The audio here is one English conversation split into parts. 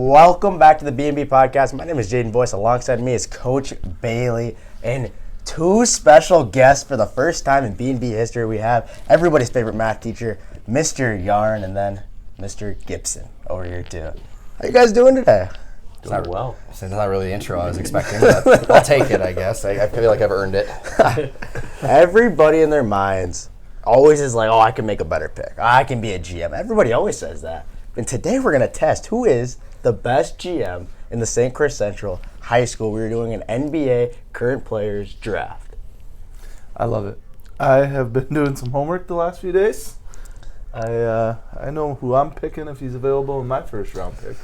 Welcome back to the B&B Podcast. My name is Jayden Boyce. Alongside me is Coach Bailey and two special guests for the first time in B&B history. We have everybody's favorite math teacher, Mr. Yaron, and then Mr. Gibson over here too. How you guys doing today? Doing well. It's not really the intro I was expecting, but I'll take it, I guess. I feel like I've earned it. Everybody in their minds always is like, oh, I can make a better pick. I can be a GM. Everybody always says that. And today we're going to test who is the best GM in the St. Clair Central High School. We're doing an NBA current players draft. I love it. I have been doing some homework the last few days. I know who I'm picking if he's available in my first round pick.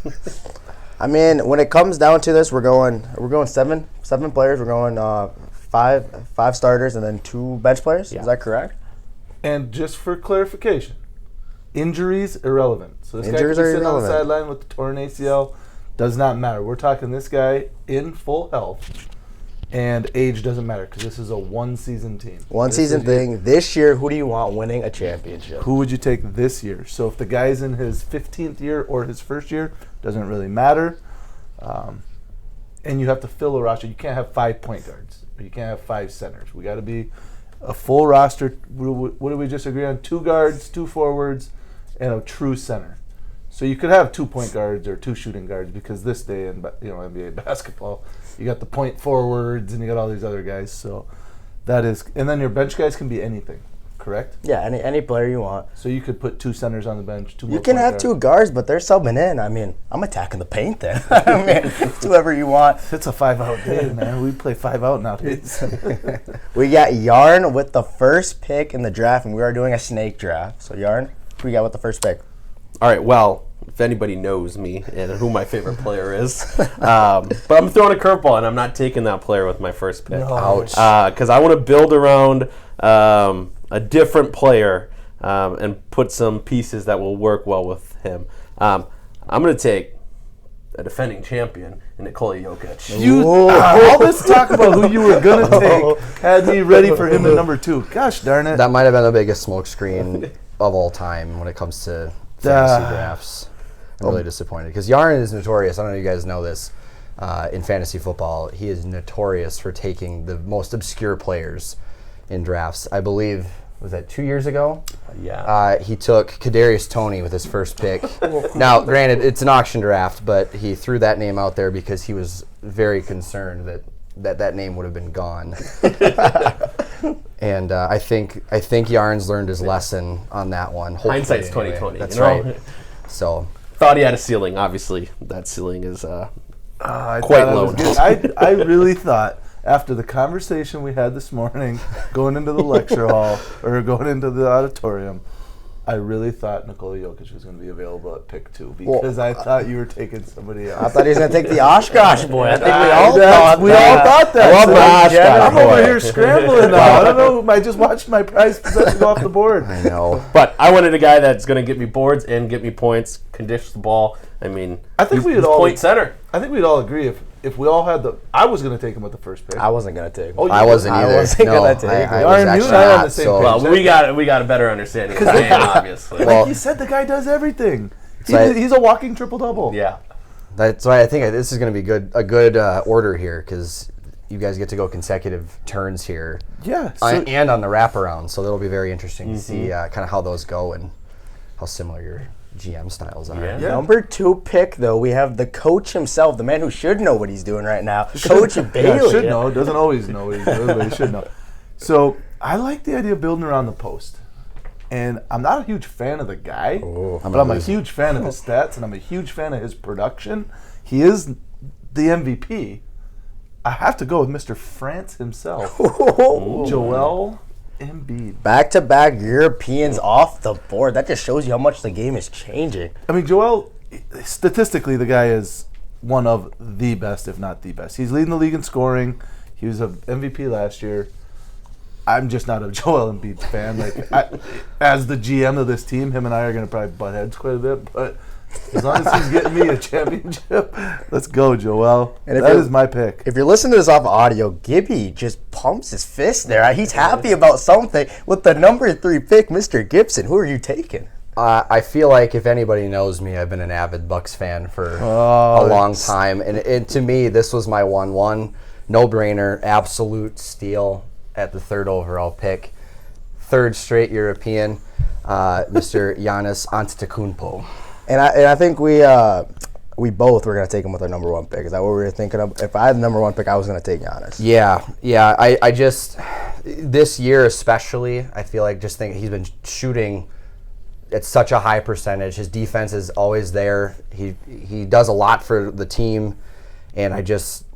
I mean, when it comes down to this, we're going seven players. We're going five starters and then two bench players. Yeah. Is that correct? And just for clarification, injuries irrelevant. So this Injuries guy are could be sitting on the irrelevant. sideline with the torn ACL. Does not matter. We're talking this guy in full health, and age doesn't matter because this is a one-season team. One season thing. This year, who do you want winning a championship? Who would you take this year? So if the guy's in his 15th year or his first year, doesn't really matter. And you have to fill a roster. You can't have 5 point guards. Or you can't have 5 centers. We got to be a full roster. What did we just agree on? 2 guards, 2 forwards, and a true center. So you could have 2 point guards or 2 shooting guards because this day in NBA basketball, you got the point forwards and you got all these other guys. So that is, and then your bench guys can be anything, correct? Yeah, any player you want. So you could put 2 centers on the bench. You can have 2 guards, but they're subbing in. I mean, I'm attacking the paint then. I mean, it's whoever you want. It's a 5-out day, man. We play 5 out nowadays. We got Yaron with the first pick in the draft, and we are doing a snake draft. So, Yaron, who you got with the first pick? All right, well, if anybody knows me and who my favorite player is, but I'm throwing a curveball, and I'm not taking that player with my first pick. Ouch. Because I want to build around a different player and put some pieces that will work well with him. I'm going to take a defending champion, Nikola Jokić. All this talk about who you were going to take had me ready for him at number 2. Gosh darn it. That might have been the biggest smokescreen of all time when it comes to fantasy drafts. I'm really disappointed because Yaron is notorious. I don't know if you guys know this. In fantasy football, he is notorious for taking the most obscure players in drafts. I believe, was that 2 years ago? Yeah. He took Kadarius Toney with his first pick. Now, granted, it's an auction draft, but he threw that name out there because he was very concerned that name would have been gone. And I think Yaron's learned his lesson on that one. Hindsight's Anyway. 20/20. That's you know? right. So Thought he had a ceiling. Obviously, that ceiling is I quite thought I low. was good. I really thought after the conversation we had this morning, going into the lecture hall or going into the auditorium, I really thought Nikola Jokić was going to be available at pick 2 because I thought you were taking somebody else. I thought he was going to take the Oshkosh boy. I think we all thought that. I love the Oshkosh I'm over here scrambling now. I don't know. I just watched my prized possession go off the board. I know. But I wanted a guy that's going to get me boards and get me points, can dish the ball. I mean, I think he's point center. I think we'd all agree if we all had I was going to take him with the first pick. I wasn't going to take him. Oh, you I wasn't either. I wasn't no, gonna take I it. was Yaron, you actually and I are on not, the same so- page. Well, we got a better understanding of the game, obviously. Well, Like you said, the guy does everything. So He's a walking triple-double. Yeah. That's why I think this is going to be a good order here because you guys get to go consecutive turns here. Yeah. And on the wraparound, so that'll be very interesting to see kind of how those go and how similar your GM styles are. Yeah. Number 2 pick, though, we have the coach himself, the man who should know what he's doing right now, Coach Bailey. Should know. Doesn't always know what he's doing, but he should know. So I like the idea of building around the post. And I'm not a huge fan of the guy, but I'm a huge fan of his stats, and I'm a huge fan of his production. He is the MVP. I have to go with Mr. France himself, Joel Embiid. Back-to-back Europeans off the board. That just shows you how much the game is changing. I mean, Joel, statistically, the guy is one of the best, if not the best. He's leading the league in scoring. He was an MVP last year. I'm just not a Joel Embiid fan. As the GM of this team, him and I are going to probably butt heads quite a bit. But as long as he's getting me a championship, let's go, Joel. And if that is my pick. If you're listening to this off audio, Gibby just pumps his fist there. He's happy about something. With the number 3 pick, Mr. Gibson, who are you taking? I feel like if anybody knows me, I've been an avid Bucks fan for a long time, and to me, this was my 1-1, no-brainer, absolute steal at the 3rd overall pick, 3rd straight European, Mr. Giannis Antetokounmpo. And I think we both were going to take him with our number 1 pick. Is that what we were thinking of? If I had the number 1 pick, I was going to take Giannis. Yeah. I just, this year especially, I feel like just think he's been shooting at such a high percentage. His defense is always there. He does a lot for the team, and I just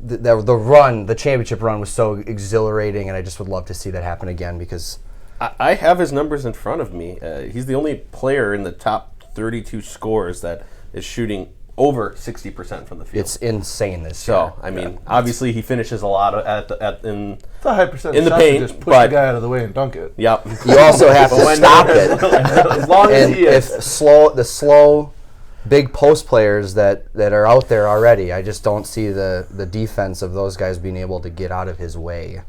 the championship run was so exhilarating, and I just would love to see that happen again because I have his numbers in front of me. He's the only player in the top 32 scores that is shooting over 60% from the field. it's insane this year. So, I mean, obviously he finishes a lot in It's a high percentage in the shot to paint, just push but the guy out of the way and dunk it. Yep. You also have to stop it. As long as And he if is. the slow, big post players that are out there already, I just don't see the defense of those guys being able to get out of his way.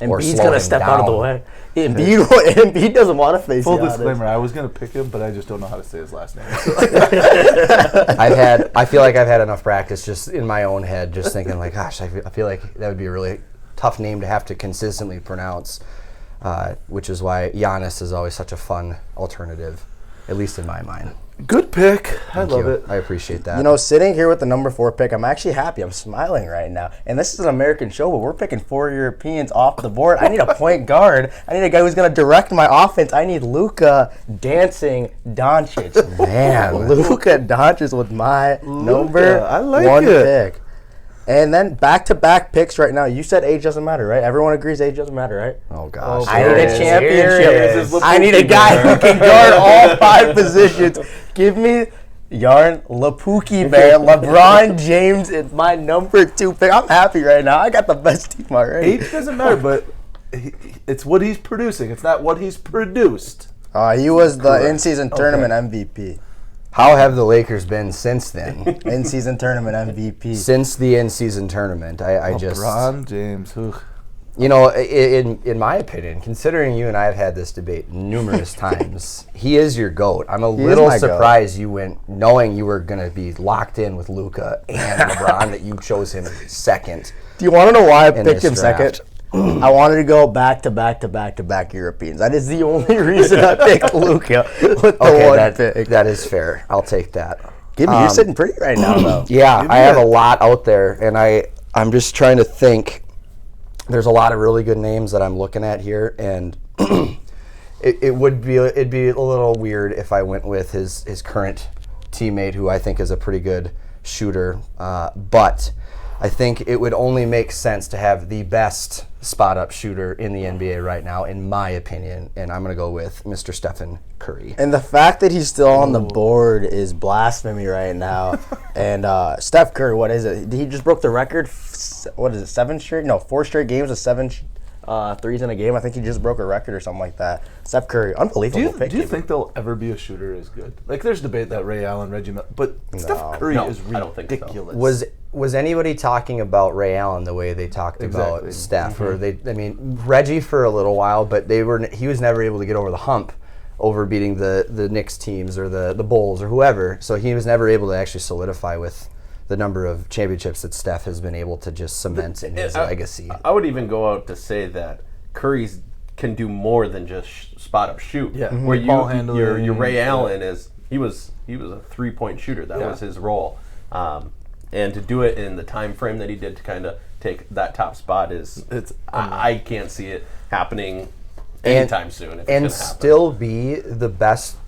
And or Embiid's slow going to him step out of the down. way. Embiid doesn't want to face Full Giannis. disclaimer, I was going to pick him, but I just don't know how to say his last name. I feel like I've had enough practice just in my own head, just thinking like, gosh, I feel like that would be a really tough name to have to consistently pronounce, which is why Giannis is always such a fun alternative, at least in my mind. Good pick. I Thank love you. it. I appreciate that. You know, sitting here with the number 4 pick, I'm actually happy. I'm smiling right now. And this is an American show, but we're picking 4 Europeans off the board. I need a point guard. I need a guy who's going to direct my offense. I need Luka dancing Doncic. Man. Luka Doncic with my number I like 1 it. pick. And then back-to-back picks right now. You said age doesn't matter, right? Everyone agrees age doesn't matter, right? Oh gosh. I need a Here it championship. is. I need a guy who can guard all 5 positions. Give me Yaron Lapuki Bear, LeBron James is my number 2 pick. I'm happy right now. I got the best team already. Age doesn't matter, but it's what he's producing. It's not what he's produced. He was the Correct. in-season tournament MVP. How have the Lakers been since then? In-season tournament MVP. Since the in-season tournament, I just, LeBron James. Ugh. you know, in my opinion, considering you and I have had this debate numerous times, he is your GOAT. I'm a little my GOAT. surprised you went, knowing you were going to be locked in with Luka and LeBron, that you chose him second. Do you want to know why I in picked this him draft. second? I wanted to go back-to-back Europeans. That is the only reason I picked Luka with the Okay, 1 pick. that is fair. I'll take that. Gibby, you're sitting pretty right now, though. Yeah, I have a lot out there, and I'm just trying to think. There's a lot of really good names that I'm looking at here, and it'd be a little weird if I went with his current teammate, who I think is a pretty good shooter. But I think it would only make sense to have the best spot-up shooter in the NBA right now, in my opinion, and I'm going to go with Mr. Stephen Curry. And the fact that he's still on the board is blasphemy right now. And Steph Curry, what is it? He just broke the record. What is it? 4 straight games with 7 threes in a game. I think he just broke a record or something like that. Steph Curry, unbelievable pick. Do you think there'll ever be a shooter as good? Like, there's debate that Ray Allen, Reggie Miller, but Steph Curry No, is I don't think so. ridiculous. Was anybody talking about Ray Allen the way they talked Exactly. about Steph? Or Reggie for a little while, but he was never able to get over the hump over beating the Knicks teams or the Bulls or whoever. So he was never able to actually solidify with the number of championships that Steph has been able to just cement in his legacy. I would even go out to say that Curry's can do more than just spot up shoot. Yeah. Where Ball handling. your Ray Allen is he was a 3-point shooter. That was his role. And to do it in the time frame that he did to kind of take that top spot I can't see it happening anytime soon. If it's And gonna happen. still be the best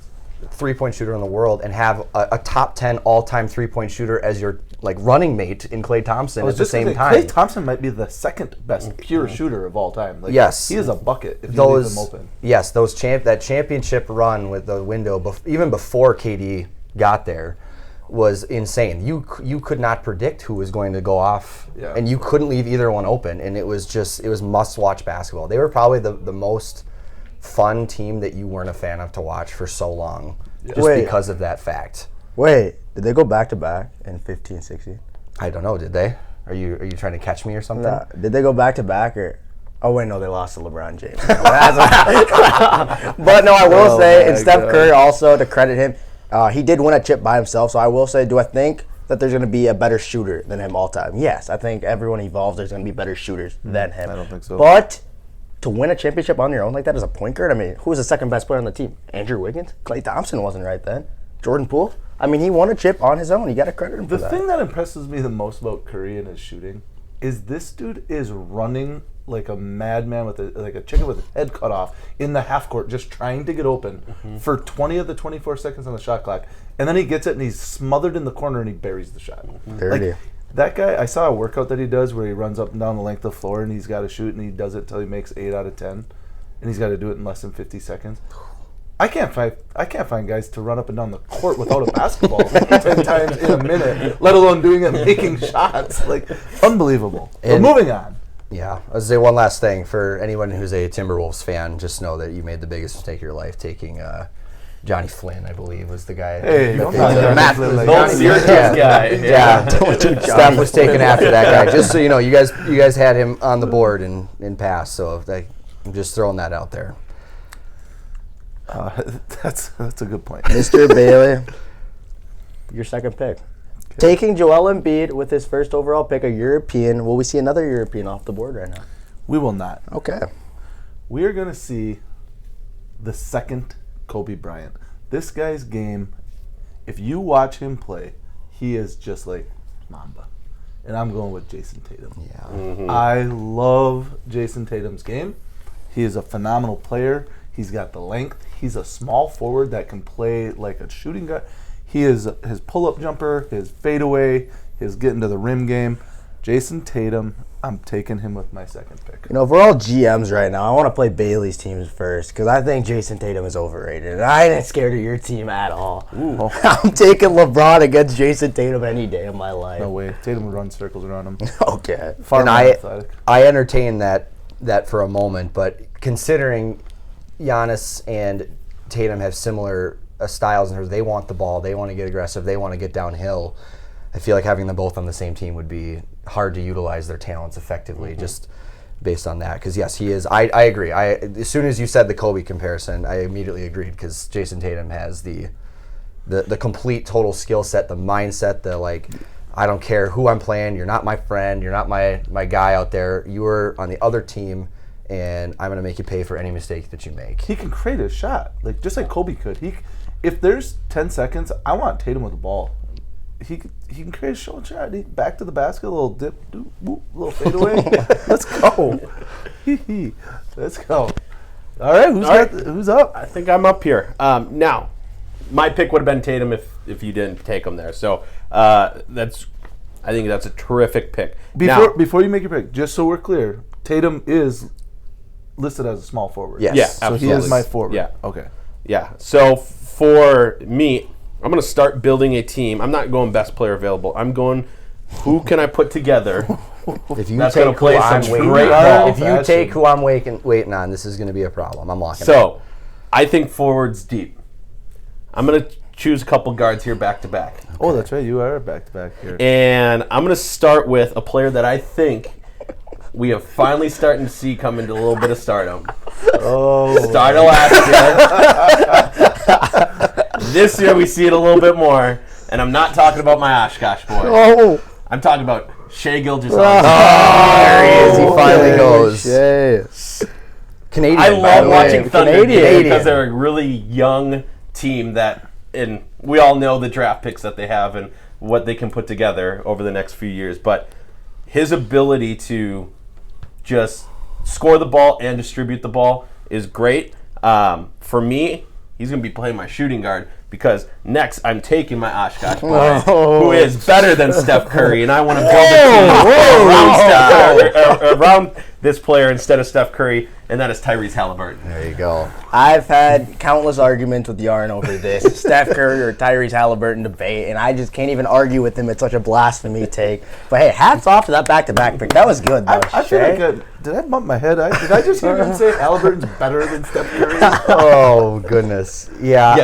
3-point shooter in the world and have a top 10 all-time 3-point shooter as your running mate in Klay Thompson at the same time. Klay Thompson might be the second best pure shooter of all time. Like, Yes. he is a bucket if you leave him open. Yes, that championship run with the window, even before KD got there, was insane. You could not predict who was going to go off, and you couldn't leave either one open, and it was must-watch basketball. They were probably the most fun team that you weren't a fan of to watch for so long, just because of that fact. Wait, did they go back-to-back in 15, 16? I don't know, did they? Are you trying to catch me or something? Did they go back-to-back or? Oh, wait, no, they lost to LeBron James. But no, I will say, and Steph Curry also, to credit him, he did win a chip by himself. So I will say, do I think that there's going to be a better shooter than him all time? Yes, I think everyone evolves. There's going to be better shooters than him. I don't think so. But to win a championship on your own like that as a point guard, I mean, who was the second best player on the team? Andrew Wiggins? Klay Thompson wasn't right then. Jordan Poole? I mean, he won a chip on his own. You got to credit him for that. The thing that impresses me the most about Curry and his shooting is this dude is running like a madman with like a chicken with his head cut off in the half court, just trying to get open for 20 of the 24 seconds on the shot clock, and then he gets it and he's smothered in the corner and he buries the shot. Dirty. Like, that guy, I saw a workout that he does where he runs up and down the length of the floor and he's got to shoot, and he does it till he makes 8 out of 10, and he's got to do it in less than 50 seconds. I can't find guys to run up and down the court without a basketball 10 times in a minute, let alone doing it making shots. Like, unbelievable. But moving on. Yeah, I was say one last thing for anyone who's a Timberwolves fan. Just know that you made the biggest mistake of your life taking Johnny Flynn, I believe, was the guy. Hey, don't talk about Matt Flynn like Don't that. Syracuse guy. Yeah, Steph was taken after that guy. Just so you know, you guys had him on the board in past. So I'm just throwing that out there. That's a good point. Mr. Bailey, your second pick. Okay. Taking Joel Embiid with his first overall pick, a European. Will we see another European off the board right now? We will not. Okay. We are going to see the second Kobe Bryant. This guy's game, if you watch him play, he is just like Mamba. And I'm going with Jason Tatum. Yeah. Mm-hmm. I love Jason Tatum's game. He is a phenomenal player. He's got the length. He's a small forward that can play like a shooting guard. He is his pull-up jumper, his fadeaway, his getting to the rim game. Jason Tatum, I'm taking him with my second pick. You know, if we're all GMs right now, I want to play Bailey's teams first because I think Jason Tatum is overrated. And I ain't scared of your team at all. I'm taking LeBron against Jason Tatum any day of my life. No way. Tatum would run circles around him. Okay. Far And more athletic. I entertain that for a moment, but considering Giannis and Tatum have similar styles in terms they want the ball, they want to get aggressive, they want to get downhill. I feel like having them both on the same team would be hard to utilize their talents effectively, just based on that. Because yes, he is. I agree. As soon as you said the Kobe comparison, I immediately agreed because Jason Tatum has the complete total skill set, the mindset, the like. I don't care who I'm playing. You're not my friend. You're not my guy out there. You are on the other team, and I'm going to make you pay for any mistake that you make. He can create a shot, like just like Kobe could. If there's 10 seconds, I want Tatum with the ball. He can create a short shot. Back to the basket, a little dip, little fadeaway. Let's go. Let's go. All right, who's up? I think I'm up here. Now, my pick would have been Tatum if you didn't take him there. So I think that's a terrific pick. Before you make your pick, just so we're clear, Tatum is listed as a small forward. Yes. Yeah, So absolutely. he is my forward. Yeah. Okay. Yeah. So for me, I'm going to start building a team. I'm not going best player available. I'm going who can I put together If you that's take going to play who I'm some waiting great on, ball. if you take who I'm waiting on, this is going to be a problem. I'm locking it. So I think forwards deep. I'm going to choose a couple guards here back to back. Oh, that's right. You are back to back here. And I'm going to start with a player that I think we have finally starting to see come into a little bit of stardom. Started last year. This year we see it a little bit more. And I'm not talking about my Oshkosh boy. Oh. I'm talking about Shai Gilgeous. There he is. He finally goes. Yes. Canadian. I by love the way. watching Thunder Canadian. because they're a really young team and we all know the draft picks that they have and what they can put together over the next few years. But his ability to just score the ball and distribute the ball is great. For me, he's going to be playing my shooting guard because next I'm taking my Oshkosh boy, who is better than Steph Curry, and I want to build a team around this player instead of Steph Curry. and that is Tyrese Halliburton. There you go. I've had countless arguments with Yaron over this Steph Curry or Tyrese Halliburton debate, and I just can't even argue with him. It's such a blasphemy take. But hey, hats off to that back-to-back pick. That was good, though. I feel like did I bump my head? Did I just hear him say Halliburton's better than Steph Curry? Oh goodness, yeah.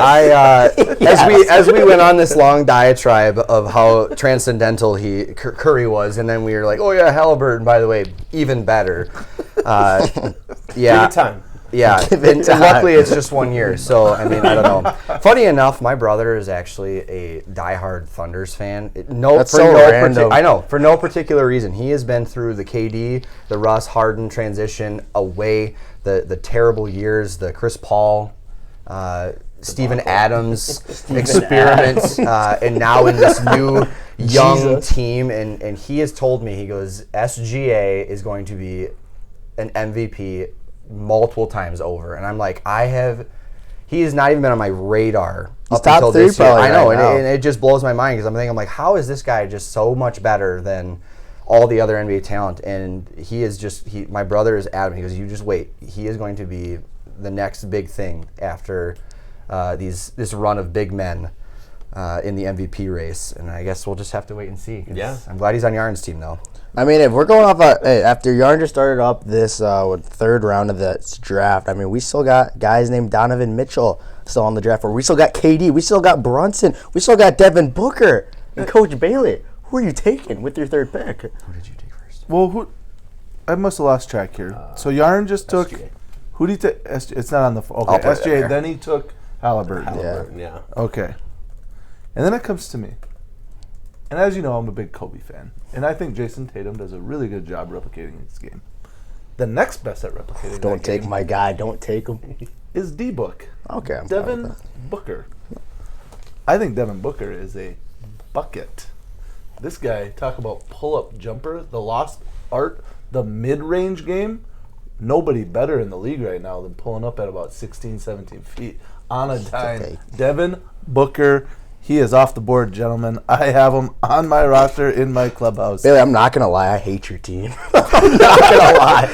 Yes. As we went on this long diatribe of how transcendental Curry was, and then we were like, oh yeah, Halliburton, by the way, even better. Give it time. Yeah, and luckily it's just 1 year, so I mean I don't know. Funny enough, my brother is actually a diehard Thunders fan. That's so random. I know, for no particular reason. He has been through the KD, the Russ Harden transition away, the terrible years, the Chris Paul, Steven Adams experiment, and now in this new young team. And he has told me, he goes, SGA is going to be an MVP multiple times over, and I'm like, he has not even been on my radar up top until three this year. probably I know, right now. and it just blows my mind because I'm like, how is this guy just so much better than all the other NBA talent? And he is just, my brother is adamant. He goes, you just wait. He is going to be the next big thing after this run of big men in the MVP race, and I guess we'll just have to wait and see. Yeah. I'm glad he's on Yaron's team though. I mean, if we're going off after Yarn just started up this third round of this draft, I mean, we still got guys named Donovan Mitchell still on the draft board. We still got KD. We still got Brunson. We still got Devin Booker and Coach Bailey. Who are you taking with your third pick? Who did you take first? Well, I must have lost track here. So Yaron just took. SGA. Who did he take? It's not on the. Okay, I'll put it SGA. there. Then he took Halliburton. Yeah. Okay. And then it comes to me. And as you know, I'm a big Kobe fan. And I think Jason Tatum does a really good job replicating his game. The next best at replicating Don't that take game my guy. Don't take him. is D-Book. Okay, I'm fine with Devin Booker. I think Devin Booker is a bucket. This guy, talk about pull-up jumper, the lost art, the mid-range game. Nobody better in the league right now than pulling up at about 16, 17 feet on a dime. Okay. Devin Booker, he is off the board, gentlemen. I have him on my roster in my clubhouse. Bailey, I'm not gonna lie. I hate your team. I'm not gonna lie.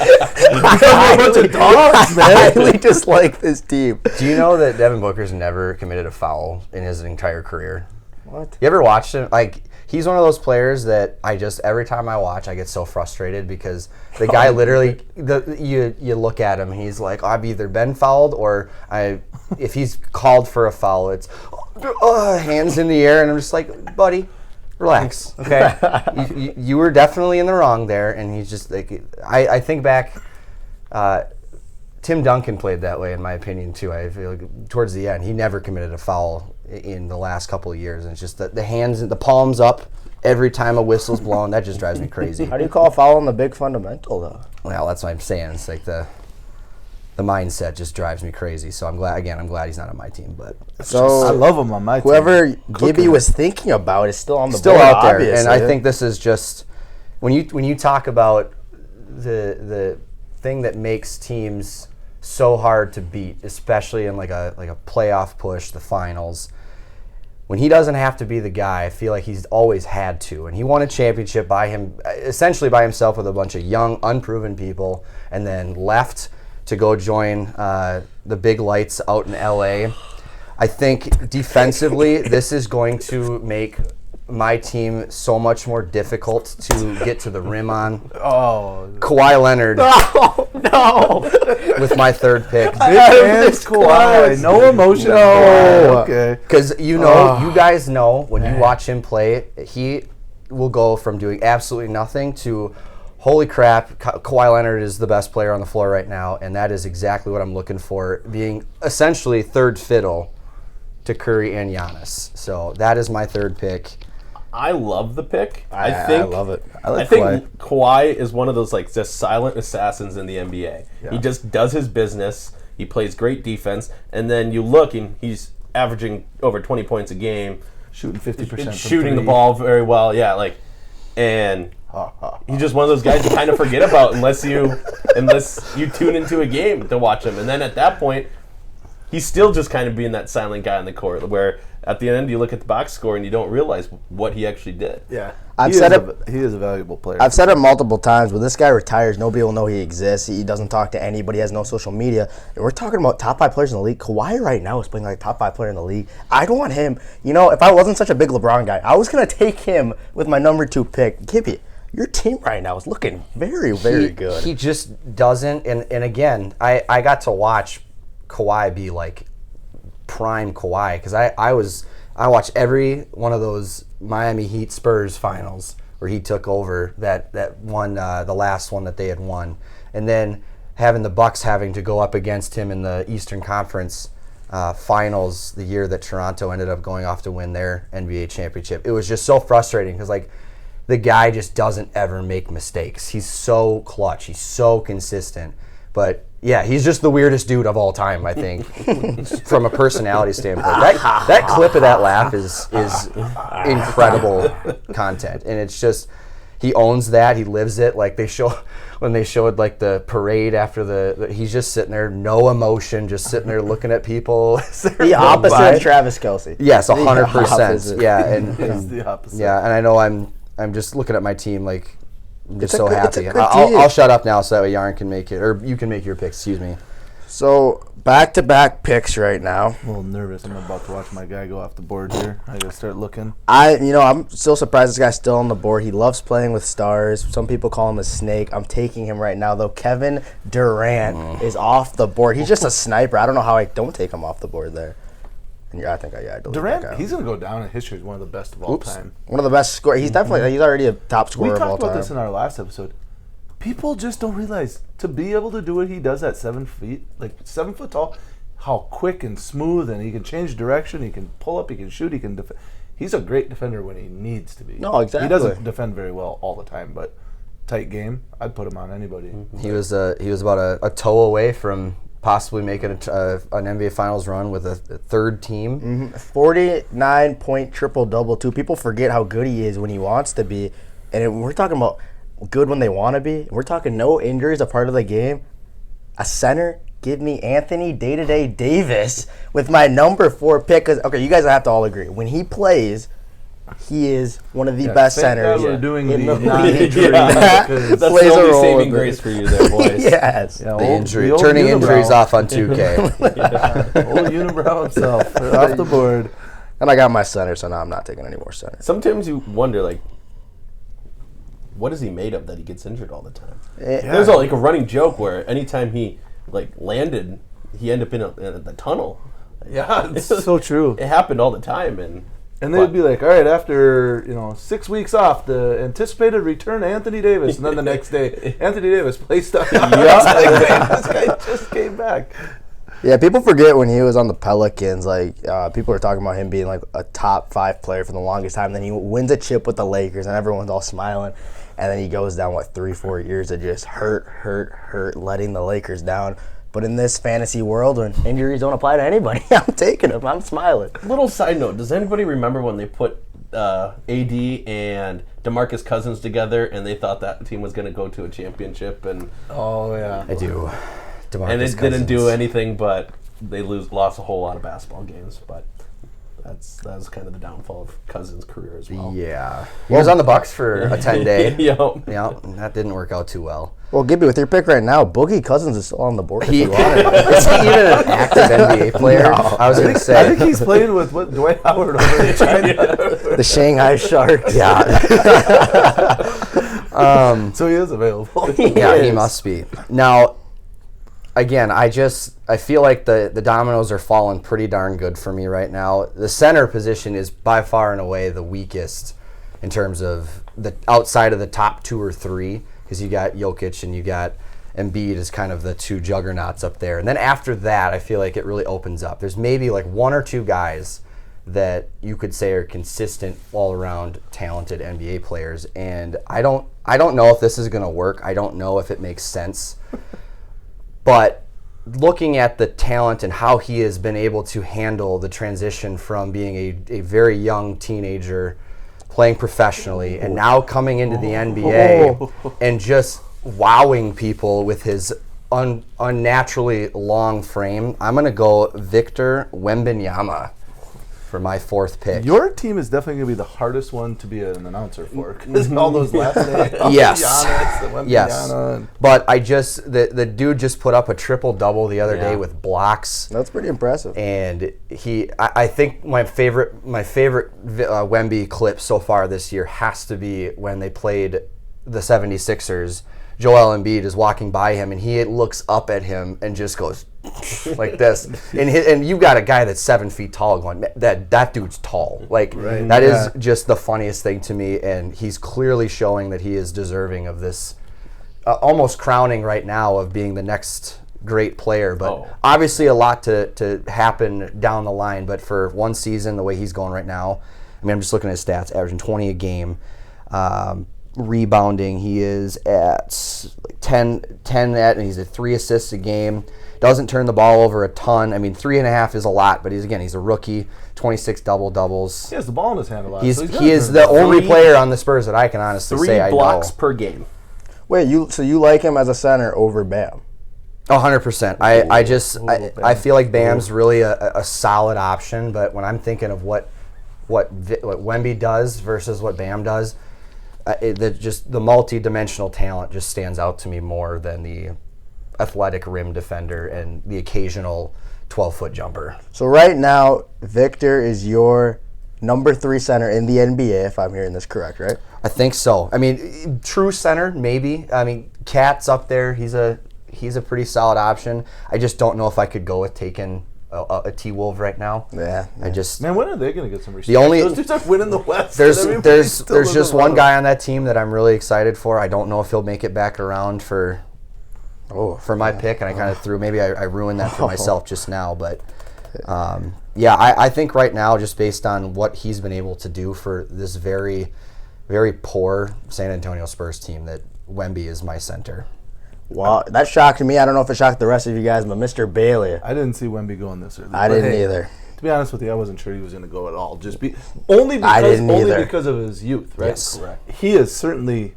We're a bunch of dogs, man. I really dislike this team. Do you know that Devin Booker's never committed a foul in his entire career? What? You ever watched him? Like, he's one of those players that every time I watch, I get so frustrated because the guy literally, you look at him, he's like, I've either been fouled or if he's called for a foul, it's hands in the air, and I'm just like, buddy, relax, okay? you were definitely in the wrong there, and he's just like, I think back, Tim Duncan played that way in my opinion too. I feel like towards the end, he never committed a foul in the last couple of years, and it's just the hands and the palms up every time a whistle's blown. That just drives me crazy. How do you call a foul on the big fundamental, though? Well, that's what I'm saying. It's like the mindset just drives me crazy. So I'm glad he's not on my team. But So I love him on my team. whoever Gibby was thinking about is still on the still board, out there, obviously. and I think this is just when you talk about the thing that makes teams so hard to beat, especially in like a playoff push, the finals. When he doesn't have to be the guy, I feel like he's always had to. And he won a championship essentially by himself with a bunch of young, unproven people, and then left to go join the big lights out in LA. I think defensively, this is going to make my team so much more difficult to get to the rim on. Oh, Kawhi Leonard no. with my third pick. big hands, Kawhi. No emotion. No. Okay. Because you guys know when you watch him play, he will go from doing absolutely nothing to, holy crap, Kawhi Leonard is the best player on the floor right now, and that is exactly what I'm looking for, being essentially third fiddle to Curry and Giannis. So that is my third pick. I love the pick. I love it. I think Kawhi is one of those like just silent assassins in the NBA. Yeah. He just does his business. He plays great defense, and then you look and he's averaging over 20 points a game, Shooting 50%. shooting the ball very well. Yeah, and he's just one of those guys you kind of forget about unless you tune into a game to watch him. And then at that point, he's still just kind of being that silent guy on the court where at the end you look at the box score and you don't realize what he actually did. Yeah. He is a valuable player. I've said it multiple times. When this guy retires, nobody will know he exists. He doesn't talk to anybody. He has no social media. And we're talking about top 5 players in the league. Kawhi right now is playing like top 5 player in the league. I don't want him. You know, if I wasn't such a big LeBron guy, I was going to take him with my number 2 pick. Gibby, your team right now is looking very, very good. He just doesn't. And again, I got to watch Kawhi be like prime Kawhi because I watched every one of those Miami Heat Spurs finals where he took over that one, the last one that they had won, and then having the Bucks having to go up against him in the Eastern Conference finals the year that Toronto ended up going off to win their NBA championship. It was just so frustrating because like the guy just doesn't ever make mistakes. He's so clutch. He's so consistent. But yeah, he's just the weirdest dude of all time, I think, from a personality standpoint. That clip of that laugh is incredible content, and it's just he owns that. He lives it. Like when they showed like the parade after he's just sitting there, no emotion, just sitting there looking at people. The opposite of Travis Kelce. Yes, 100%. Yeah, and It's the opposite. yeah, and I know I'm just looking at my team like. I'm just so it's a happy. good I'll shut up now so that way Yaron can make it, or you can make your picks. Excuse me. So back-to-back picks right now. I'm a little nervous. I'm about to watch my guy go off the board here. I gotta start looking. I'm still surprised this guy's still on the board. He loves playing with stars. Some people call him a snake. I'm taking him right now, though. Kevin Durant is off the board. He's just a sniper. I don't know how I don't take him off the board there. And yeah, I think I delete that guy. Durant, he's gonna go down in history as one of the best of all time. One of the best scorers. He's definitely he's already a top scorer We of all talked about time. this in our last episode. People just don't realize to be able to do what he does at 7 feet, like 7 foot tall, how quick and smooth, and he can change direction. He can pull up. He can shoot. He can defend. He's a great defender when he needs to be. No, exactly. He doesn't defend very well all the time, but tight game. I'd put him on anybody. He was about a toe away from possibly making an NBA Finals run with a third team. 49-point triple-double, too. People forget how good he is when he wants to be. And we're talking about good when they want to be. We're talking no injuries a part of the game. A center, give me Anthony Day-to-Day Davis with my number 4 pick. Okay, you guys have to all agree. When he plays, he is one of the best centers. We're doing in the the non-injury. That's Plays the a only role saving with grace it. for you there, boys. Yes. Yeah, Turning unibrow. injuries off on 2K. Old unibrow himself off the board. And I got my center, so now I'm not taking any more center. Sometimes you wonder, like, what is he made of that he gets injured all the time? Yeah. There's a running joke where anytime he landed, he ended up in the tunnel. Yeah, it's so true. It happened all the time, and they'd be like, all right, after 6 weeks off, the anticipated return of Anthony Davis, and then the next day, Anthony Davis placed up. This guy just came back. Yeah, people forget when he was on the Pelicans, people were talking about him being like a top 5 player for the longest time. Then he wins a chip with the Lakers, and everyone's all smiling. And then he goes down, 3-4 years of just hurt, letting the Lakers down. But in this fantasy world, when injuries don't apply to anybody, I'm taking them. I'm smiling. Little side note, does anybody remember when they put AD and DeMarcus Cousins together and they thought that team was going to go to a championship? And Oh, yeah. I do. and it didn't do anything, but they lost a whole lot of basketball games. But that's kind of the downfall of Cousins' career as well. Yeah. He was on the Bucks for a 10-day. Yep. Yeah, that didn't work out too well. Well, Gibby, with your pick right now, Boogie Cousins is still on the board. If He, you want it. is he even an active NBA player? No. I was going to I say. think he's playing with Dwight Howard over in China. The Shanghai Sharks. Yeah. So he is available. Yeah, he must be. Now, again, I feel like the dominoes are falling pretty darn good for me right now. The center position is by far and away the weakest in terms of the outside of the top 2 or 3, because you got Jokić and you got Embiid as kind of the 2 juggernauts up there. And then after that, I feel like it really opens up. There's maybe 1 or 2 guys that you could say are consistent all-around talented NBA players, and I don't know if this is going to work. I don't know if it makes sense. But looking at the talent and how he has been able to handle the transition from being a very young teenager playing professionally and now coming into the NBA and just wowing people with his unnaturally long frame. I'm going to go Victor Wembanyama for my 4th pick. Your team is definitely going to be the hardest one to be an announcer for, because all those last names. Yes. Giannis and Yes. Wembanyama. But the dude just put up a triple-double the other day with blocks. That's pretty impressive. And I think my favorite Wemby clip so far this year has to be when they played the 76ers. Joel Embiid is walking by him, and he looks up at him and just goes like this. And you've got a guy that's 7 feet tall going, that dude's tall. Like, that is just the funniest thing to me, and he's clearly showing that he is deserving of this, almost crowning right now of being the next great player. But obviously a lot to happen down the line. But for one season, the way he's going right now, I mean, I'm just looking at his stats, averaging 20 a game. Rebounding, he is at 10 and he's at 3 assists a game. Doesn't turn the ball over a ton. I mean, 3.5 is a lot, but he's a rookie. 26 doubles. He has the ball in his hand a lot. He is the only player on the Spurs that I can honestly say I know. 3 blocks per game. Wait, so you like him as a center over Bam? 100%. I feel like Bam's really a solid option, but when I'm thinking of what Wemby does versus what Bam does, the multi-dimensional talent just stands out to me more than the athletic rim defender and the occasional 12-foot jumper. So right now, Victor is your number 3 center in the NBA, if I'm hearing this correct, right? I think so. I mean, true center, maybe. I mean, Cat's up there. He's a pretty solid option. I just don't know if I could go with taking a T-Wolf right now. Yeah. Man, when are they going to get some respect? Those dudes are winning the West. There's just one guy on that team that I'm really excited for. I don't know if he'll make it back around for my pick, and I kind of threw. Maybe I ruined that for myself just now, but I think right now, just based on what he's been able to do for this very, very poor San Antonio Spurs team, that Wemby is my center. Wow, that shocked me. I don't know if it shocked the rest of you guys, but Mr. Bailey. I didn't see Wemby going this early. I didn't either. To be honest with you, I wasn't sure he was going to go at all. Only because of his youth, right? Yes. Correct. He is certainly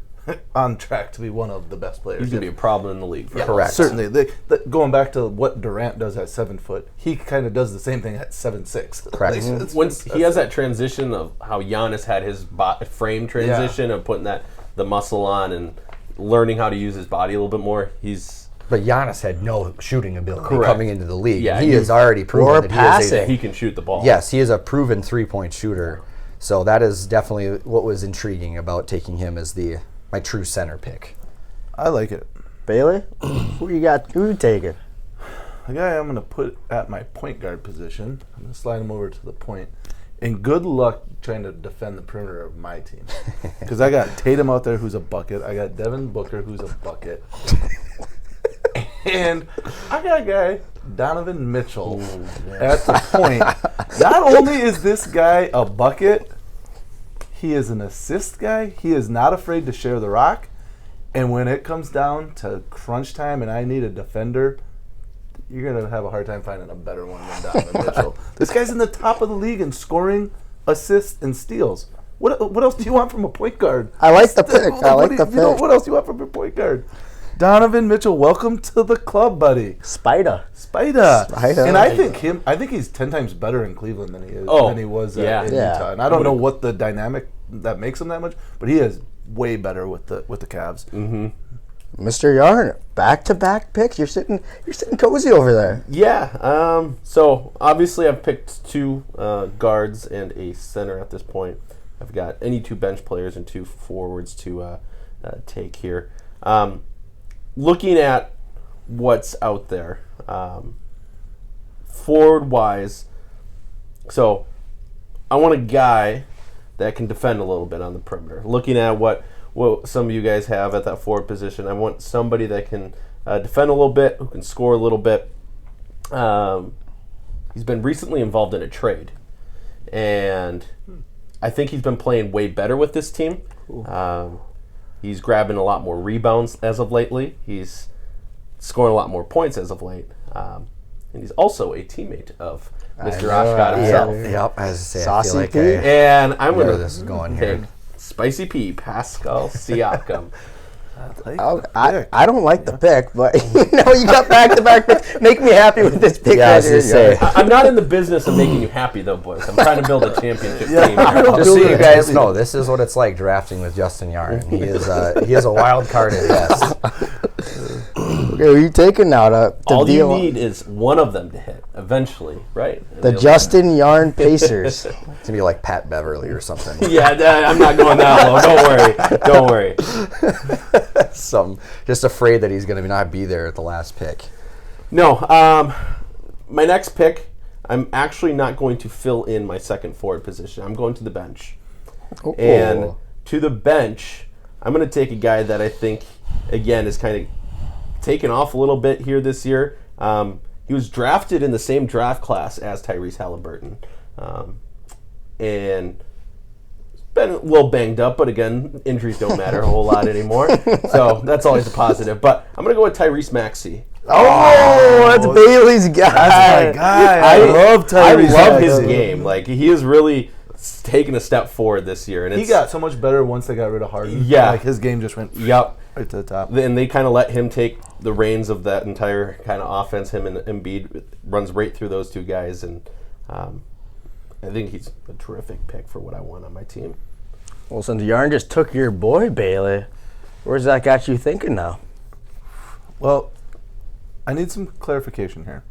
on track to be one of the best players. He's going to be a problem in the league. Correct. Certainly. Going back to what Durant does at 7 foot, he kind of does the same thing at 7'6". Correct. Once he has that transition of how Giannis had his frame transition of putting the muscle on and learning how to use his body a little bit more, But Giannis had no shooting ability Correct. coming into the league. Yeah, he has already proven that he can shoot the ball. Yes, he is a proven 3-point shooter. So that is definitely what was intriguing about taking him as my true center pick. I like it. Bailey, who you taking? The guy I'm going to put at my point guard position, I'm going to slide him over to the point. And good luck trying to defend the perimeter of my team. Because I got Tatum out there who's a bucket. I got Devin Booker who's a bucket. And I got a guy, Donovan Mitchell, at the point. Not only is this guy a bucket, he is an assist guy. He is not afraid to share the rock. And when it comes down to crunch time and I need a defender, you're going to have a hard time finding a better one than Donovan Mitchell. This guy's in the top of the league in scoring, assists, and steals. What else do you want from a point guard? I like the pick. What else do you want from a point guard? Donovan Mitchell, welcome to the club, buddy. Spider. And I think he's 10 times better in Cleveland than he was in Utah. And I don't know what the dynamic that makes him that much, but he is way better with the Cavs. Mm-hmm. Mr. Yarn, back-to-back picks. You're sitting cozy over there. Yeah. So obviously I've picked 2 guards and a center at this point. I've got any 2 bench players and 2 forwards to take here. Looking at what's out there, forward-wise, so I want a guy that can defend a little bit on the perimeter. Looking at what some of you guys have at that forward position, I want somebody that can defend a little bit, who can score a little bit. He's been recently involved in a trade, and I think he's been playing way better with this team. He's grabbing a lot more rebounds as of lately. He's scoring a lot more points as of late. And he's also a teammate of Mr. Oshkosh himself. Yep, as I say, Saucy I feel like P. And I'm going where to this is going pick here. Spicy P, Pascal Siakam. I don't like the pick, but you got back-to-back picks. Make me happy with this pick. Yeah, I was right gonna here. say. I'm not in the business of making you happy, though, boys. I'm trying to build a championship team here. Just so you guys know, this is what it's like drafting with Justin Yaron. He is a wild card at best. Okay, who are you taking now to All you deal need is one of them to hit eventually, right? And the they'll- Justin Yarn Pacers? It's gonna be like Pat Beverly or something. Yeah, I'm not going that low. Don't worry. Just afraid that he's gonna not be there at the last pick. No, my next pick, I'm actually not going to fill in my second forward position. I'm going to the bench. Oh. And to the bench, I'm going to take a guy that I think, again, is kind of taken off a little bit here this year. He was drafted in the same draft class as Tyrese Halliburton. And been a little banged up, but again, injuries don't matter a whole lot anymore. So that's always a positive. But I'm going to go with Tyrese Maxey. Oh, that's Bailey's guy. That's my guy. I love Tyrese. I love his game. Like, he has really taken a step forward this year. And He got so much better once they got rid of Harden. Yeah. Like his game just went Yep. right to the top. And they kind of let him take the reins of that entire kind of offense. Him and Embiid runs right through those two guys. And I think he's a terrific pick for what I want on my team. Well, since Yarn just took your boy, Bailey, where's that got you thinking now? Well, I need some clarification here.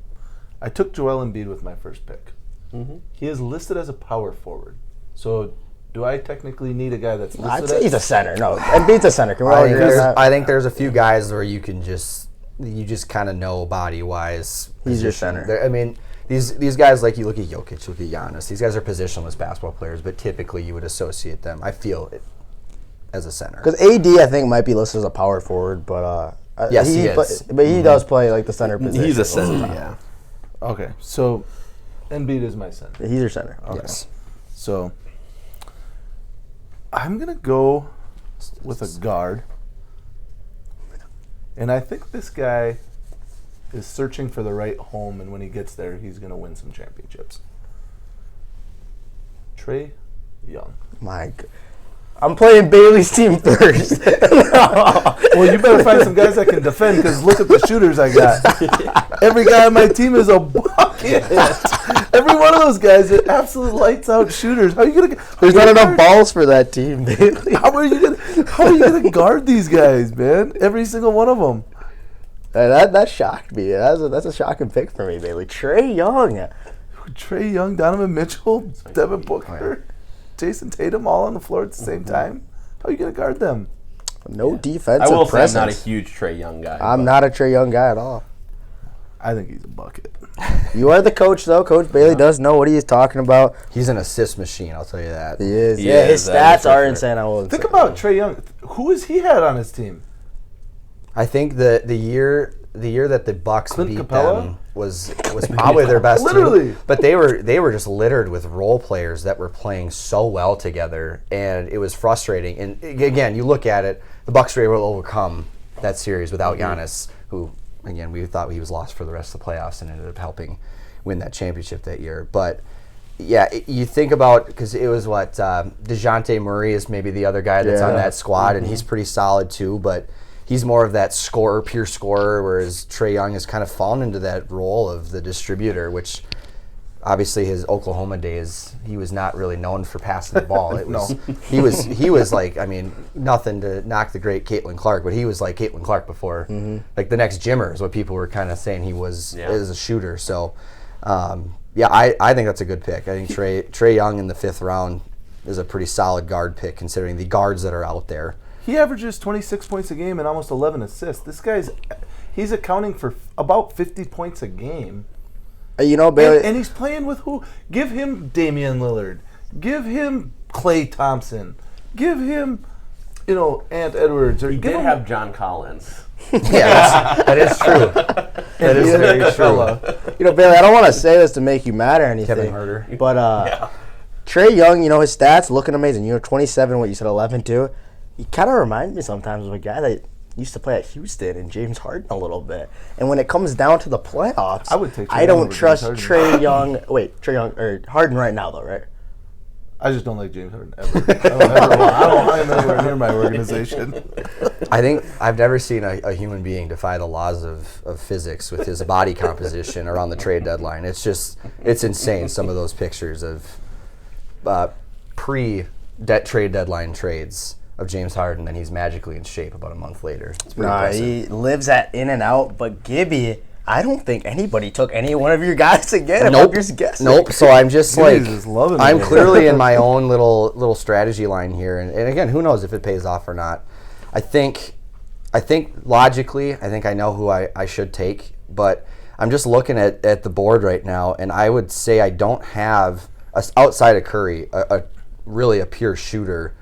I took Joel Embiid with my first pick. Mm-hmm. He is listed as a power forward. So do I technically need a guy that's listed I'd as... say he's a center. No, Embiid's a center. Can we all agree on that? I think there's a few guys where you just kind of know body wise. He's your center. I mean, these guys, like you look at Jokic, look at Giannis. These guys are positionless basketball players, but typically you would associate them, I feel, as a center. Because AD, I think, might be listed as a power forward, but yes, he is. But he does play like the center position. He's a center, yeah. Okay, so Embiid is my center. He's your center. Okay. Yes. So I'm going to go with a guard. And I think this guy is searching for the right home, and when he gets there, he's going to win some championships. Trae Young. My God. I'm playing Bailey's team first. Well, you better find some guys that can defend, because look at the shooters I got. Every guy on my team is a bucket. Every one of those guys are absolute lights out shooters. How are you gonna? There's not enough balls for that team, Bailey. How are you gonna guard these guys, man? Every single one of them. That shocked me. That's a shocking pick for me, Bailey. Trae Young. Trae Young, Donovan Mitchell, Devin Booker, Jason Tatum, all on the floor at the same time. How are you gonna guard them? No defensive I will say I'm presence. not a huge Trae Young guy. I'm not a Trae Young guy at all. I think he's a bucket. You are the coach, though. Coach Bailey does know what he is talking about. He's an assist machine, I'll tell you that. He is. He Yeah, is, his that is stats for are sure. insane. I will Think say. about Trae Young. Who has he had on his team? I think the year that the Bucks Clint beat Capella? them was probably their best Literally. team. But they were just littered with role players that were playing so well together, and it was frustrating. And again, you look at it, the Bucks were able to overcome that series without Giannis, who again we thought he was lost for the rest of the playoffs, and ended up helping win that championship that year. But yeah, you think about, because it was DeJounte Murray is maybe the other guy that's on that squad, and he's pretty solid too, but he's more of that scorer, pure scorer, whereas Trae Young has kind of fallen into that role of the distributor, which obviously his Oklahoma days, he was not really known for passing the ball. It was he was like, I mean, nothing to knock the great Caitlin Clark, but he was like Caitlin Clark before. Like the next Jimmer is what people were kind of saying he was as a shooter. So I think that's a good pick. I think Trae Young in the 5th round is a pretty solid guard pick considering the guards that are out there. He averages 26 points a game and almost 11 assists. This he's accounting for about 50 points a game. You know, Bailey. And he's playing with who? Give him Damian Lillard. Give him Klay Thompson. Give him, Ant Edwards. Or He give did him have John Collins. Yeah, that is true. That is very true. You know, Bailey, I don't want to say this to make you mad or anything. Kevin Herter. But Trae Young, his stats looking amazing. 27, what you said, 11 too. He kind of reminds me sometimes of a guy that used to play at Houston and James Harden a little bit. And when it comes down to the playoffs, I would take Trae I Young don't over trust James Trae Young. Wait, Trae Young or Harden right now though, right? I just don't like James Harden ever. I don't want him anywhere near my organization. I think I've never seen a human being defy the laws of physics with his body composition around the trade deadline. It's insane, some of those pictures of trade deadline trades of James Harden, and he's magically in shape about a month later. It's pretty impressive. He lives at in and out, but Gibby, I don't think anybody took any one of your guys again. Nope. I'm just guessing. Nope. So I'm just I'm it. clearly in my own little strategy line here, and again, who knows if it pays off or not. I think logically, I think I know who I should take, but I'm just looking at the board right now, and I would say I don't have outside of Curry a really a pure shooter.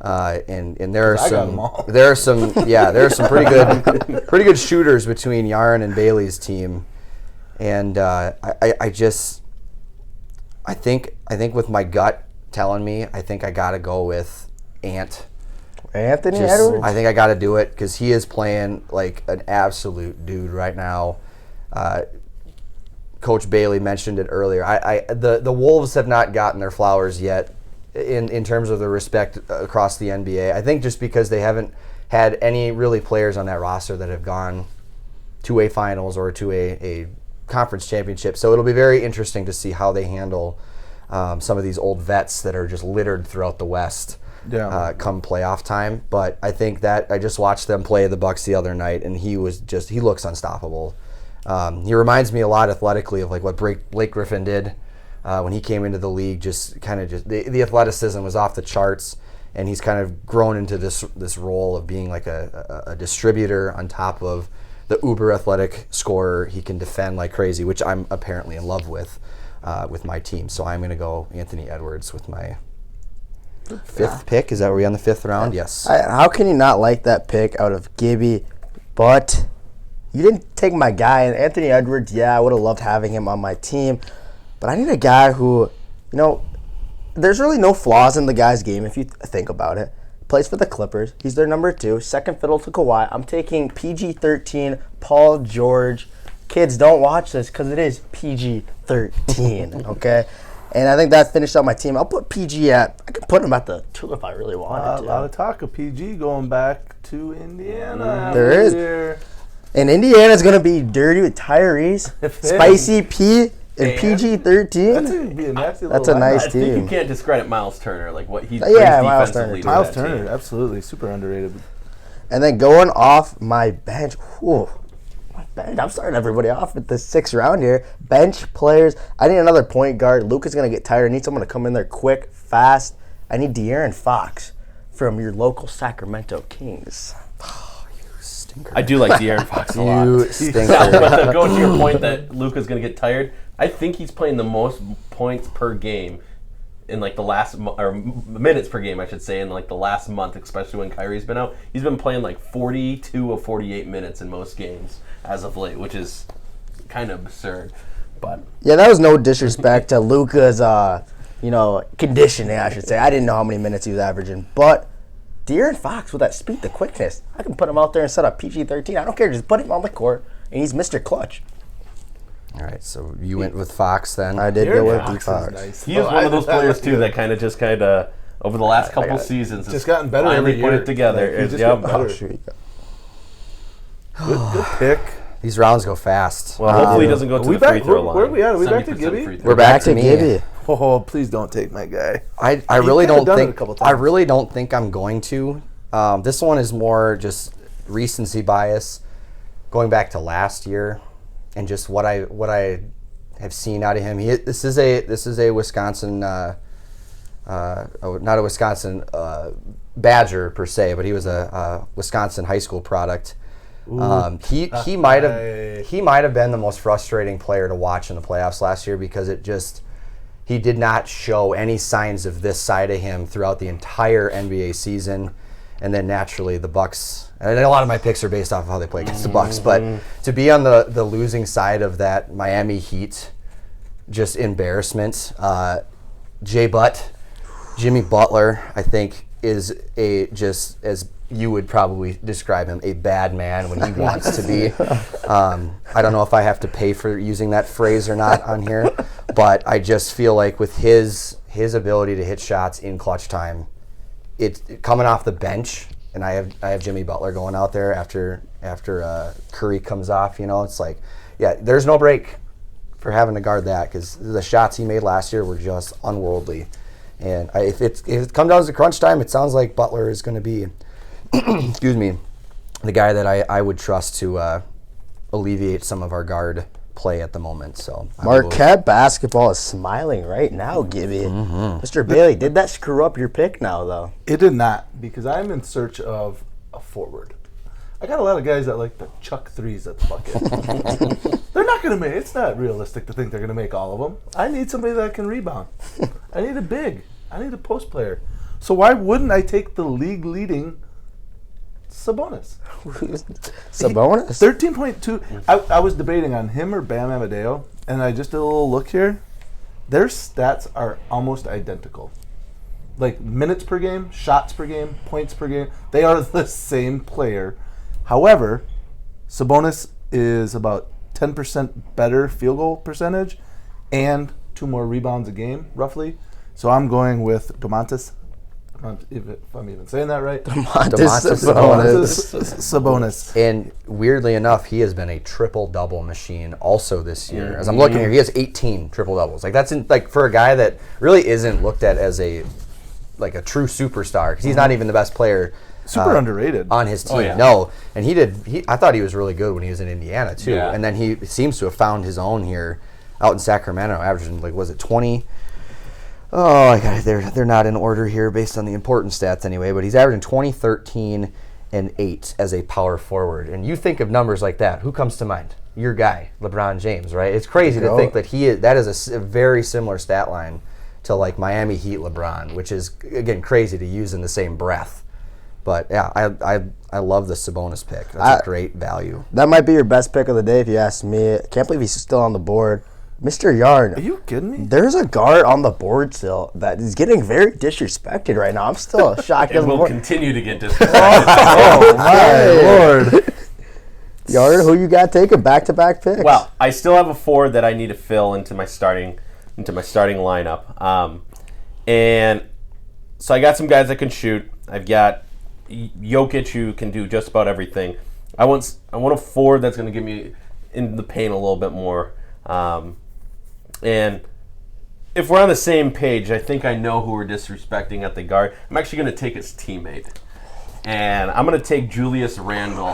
And there are some pretty good shooters between Yaron and Bailey's team, and I think with my gut telling me, I think I got to go with Anthony Edwards. I think I got to do it because he is playing like an absolute dude right now. Coach Bailey mentioned it earlier. The Wolves have not gotten their flowers yet. In terms of the respect across the NBA. I think just because they haven't had any really players on that roster that have gone to a finals or to a conference championship. So it'll be very interesting to see how they handle some of these old vets that are just littered throughout the West come playoff time. But I think that I just watched them play the Bucks the other night, and he looks unstoppable. He reminds me a lot athletically of like what Blake Griffin did. When he came into the league, the athleticism was off the charts, and he's kind of grown into this role of being like a distributor on top of the uber athletic scorer. He can defend like crazy, which I'm apparently in love with my team. So I'm going to go Anthony Edwards with my fifth pick. Is that where we on the fifth round? Yes. How can you not like that pick out of Gibby? But you didn't take my guy, and Anthony Edwards. Yeah, I would have loved having him on my team. But I need a guy who, there's really no flaws in the guy's game if you think about it. Plays for the Clippers. He's their number 2, second fiddle to Kawhi. I'm taking PG-13, Paul George. Kids, don't watch this because it is PG-13, okay? And I think that finished out my team. I could put him at the 2 if I really wanted to. A lot of talk of PG going back to Indiana. There is. Here. And Indiana's going to be dirty with Tyrese, Spicy P, and PG-13. That's a nice team. I think you can't discredit Miles Turner, like what he's Miles Turner. Miles Turner, absolutely super underrated. And then going off my bench, I'm starting everybody off with the 6th round here. Bench players. I need another point guard. Luka's gonna get tired. I need someone to come in there quick, fast. I need De'Aaron Fox from your local Sacramento Kings. I do like De'Aaron Fox a lot. You stinker. But going to your point that Luka's going to get tired, I think he's playing the most points per game in like the last or minutes per game, I should say, in like the last month, especially when Kyrie's been out. He's been playing like 42 of 48 minutes in most games as of late, which is kind of absurd. But yeah, that was no disrespect to Luka's, conditioning, I should say. I didn't know how many minutes he was averaging, but De'Aaron Fox with that speed, the quickness, I can put him out there and set up PG-13. I don't care. Just put him on the court, and he's Mr. Clutch. All right, so you went with Fox then? I did go with Fox. Nice. He is one of those players, too, that kind of over the last couple seasons, just gotten better every year. Put it together. Good pick. These rounds go fast. Well, hopefully he doesn't go to the free throw line. Where are we at? Are we back to Gibby? We're back to me. Oh, please don't take my guy. I really don't think I'm going to. This one is more just recency bias, going back to last year, and just what I have seen out of him. This is a Wisconsin, not a Wisconsin Badger per se, but he was a Wisconsin high school product. He might have been the most frustrating player to watch in the playoffs last year because he did not show any signs of this side of him throughout the entire NBA season. And then naturally the Bucks, and a lot of my picks are based off of how they play against the Bucks, but to be on the losing side of that Miami Heat, just embarrassment. Jimmy Butler, I think, is just as you would probably describe him, a bad man when he wants to be. I don't know if I have to pay for using that phrase or not on here, but I just feel like with his his ability to hit shots in clutch time, it's coming off the bench, and I have Jimmy Butler going out there after Curry comes off. It's like, yeah, there's no break for having to guard that because the shots he made last year were just unworldly. And if it comes down to crunch time, it sounds like Butler is going to be, excuse me, the guy that I would trust to alleviate some of our guard play at the moment. So Marquette basketball is smiling right now, Gibby. Mr. Bailey, did that screw up your pick now, though? It did not, because I'm in search of a forward. I got a lot of guys that like to chuck threes at the bucket. They're not going to make. It's not realistic to think they're going to make all of them. I need somebody that can rebound. I need a big. I need a post player. So why wouldn't I take the league leading Sabonis? Sabonis? 13.2. I was debating on him or Bam Amadeo, and I just did a little look here. Their stats are almost identical. Like minutes per game, shots per game, points per game. They are the same player. However, Sabonis is about 10% better field goal percentage and 2 more rebounds a game, roughly. So I'm going with Domantas, if I'm even saying that right. Domantas Sabonis. And weirdly enough, he has been a triple-double machine also this year. As I'm looking here, he has 18 triple-doubles. Like that's for a guy that really isn't looked at as a true superstar, because he's not even the best player. Super underrated on his team. Oh, yeah. No, and I thought he was really good when he was in Indiana too. Yeah. And then he seems to have found his own here out in Sacramento, averaging 20? Oh, they're not in order here based on the important stats anyway. But he's averaging 20, 13, and 8 as a power forward. And you think of numbers like that, who comes to mind? Your guy, LeBron James, right? It's crazy to think that that is a very similar stat line to Miami Heat LeBron, which is again crazy to use in the same breath. But yeah, I love the Sabonis pick. That's a great value. That might be your best pick of the day if you ask me. Can't believe he's still on the board. Mr. Yaron. Are you kidding me? There's a guard on the board still that is getting very disrespected right now. I'm still shocked. It will continue to get disrespected. Oh, my Lord. Yaron, who you got taking back-to-back picks? Well, I still have a forward that I need to fill into my starting lineup. And so I got some guys that can shoot. I've got Jokić, who can do just about everything. I want a forward that's going to get me in the paint a little bit more. And if we're on the same page, I think I know who we're disrespecting at the guard. I'm actually going to take his teammate. And I'm going to take Julius Randle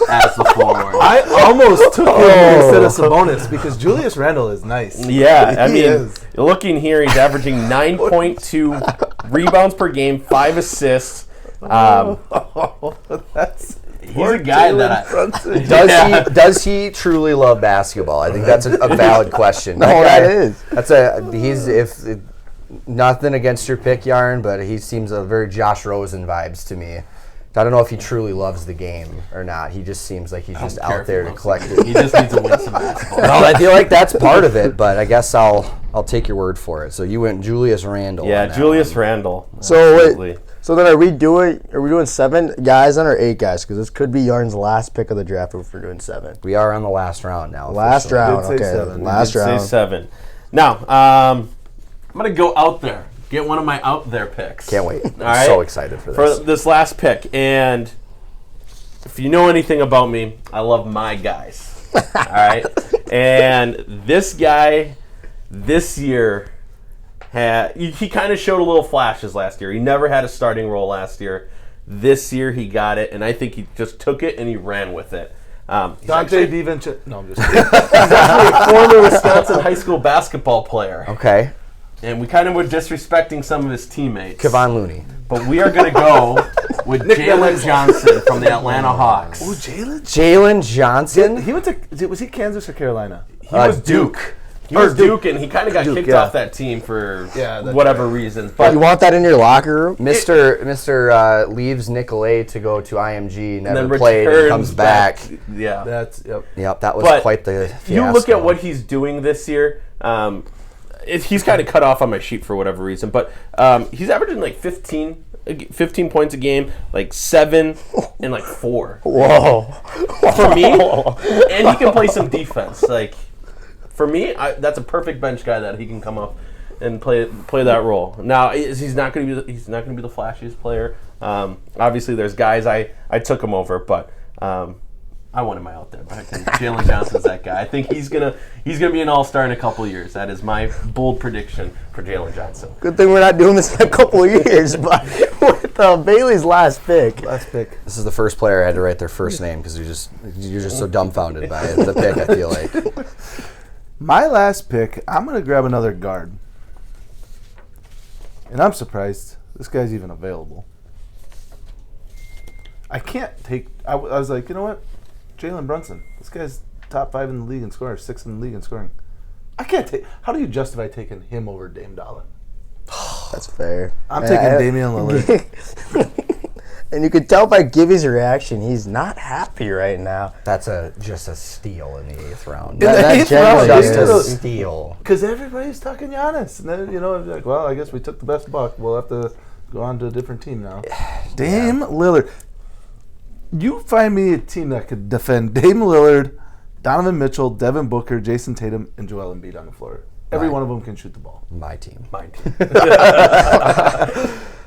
as the forward. I almost took him instead of Sabonis because Julius Randle is nice. Yeah, I He mean, is. looking here, he's averaging 9.2 rebounds per game, 5 assists. He's a guy that Does he truly love basketball? I think that's a valid question. No, that is. He's nothing against your pick, Yaron, but he seems a very Josh Rosen vibes to me. I don't know if he truly loves the game or not. He just seems like he's just out there to collect it. He just needs to win some basketball. Well, I feel like that's part of it, but I guess I'll take your word for it. So you went Julius Randle. Yeah, Julius Randle. So wait, so then are we doing 7 guys then or 8 guys? Because this could be Yarn's last pick of the draft if we're doing 7. We are on the last round now. Last round, Did say okay. 7. Last round. Say 7. Now, I'm going to go out there. Get one of my out there picks. Can't wait. All I'm right? so excited for this. For this last pick. And if you know anything about me, I love my guys. All right? And this guy this year, he kind of showed a little flashes last year. He never had a starting role last year. This year he got it, and I think he just took it and he ran with it. Dante DiVincenzo. No, I'm just kidding. He's actually a former Wisconsin high school basketball player. Okay. And we kind of were disrespecting some of his teammates. Kevon Looney. But we are going to go with Jalen Johnson from the Atlanta Hawks. Oh, Jalen? Jalen Johnson? He went to, was he Kansas or Carolina? He was Duke. He was Duke, and he kind of got kicked off that team for whatever reasons. But You want that in your locker room? Mr. leaves Nikola to go to IMG, never then played, and comes back. Yeah. Yep, that was But quite the fiasco. you look at what he's doing this year. He's kind of cut off on my sheet for whatever reason, but he's averaging like 15 points a game, like 7 and like 4. Whoa. For me, and he can play some defense. Like for me, that's a perfect bench guy that he can come up and play that role. Now he's not going to be the flashiest player. Obviously, there's guys I took him over, but I want him out there. But I think Jalen Johnson's that guy. I think he's gonna be an all-star in a couple of years. That is my bold prediction for Jalen Johnson. Good thing we're not doing this in a couple of years, but with Bailey's last pick. This is the first player I had to write their first name because you're just so dumbfounded by the pick, I feel like. My last pick, I'm going to grab another guard. And I'm surprised this guy's even available. I can't take... I was like, you know what? Jalen Brunson. This guy's top 5 in the league in scoring, 6th in the league in scoring. I can't take... How do you justify taking him over Dame Dollar? That's fair. I'm taking Damian Lillard. And you could tell by Gibby's reaction, he's not happy right now. That's just a steal in the 8th round. In the 8th round, Just a steal. Because everybody's talking Giannis. And then, like, well, I guess we took the best buck. We'll have to go on to a different team now. Dame Lillard. You find me a team that could defend Dame Lillard, Donovan Mitchell, Devin Booker, Jason Tatum, and Joel Embiid on the floor. Every one of them can shoot the ball. My team.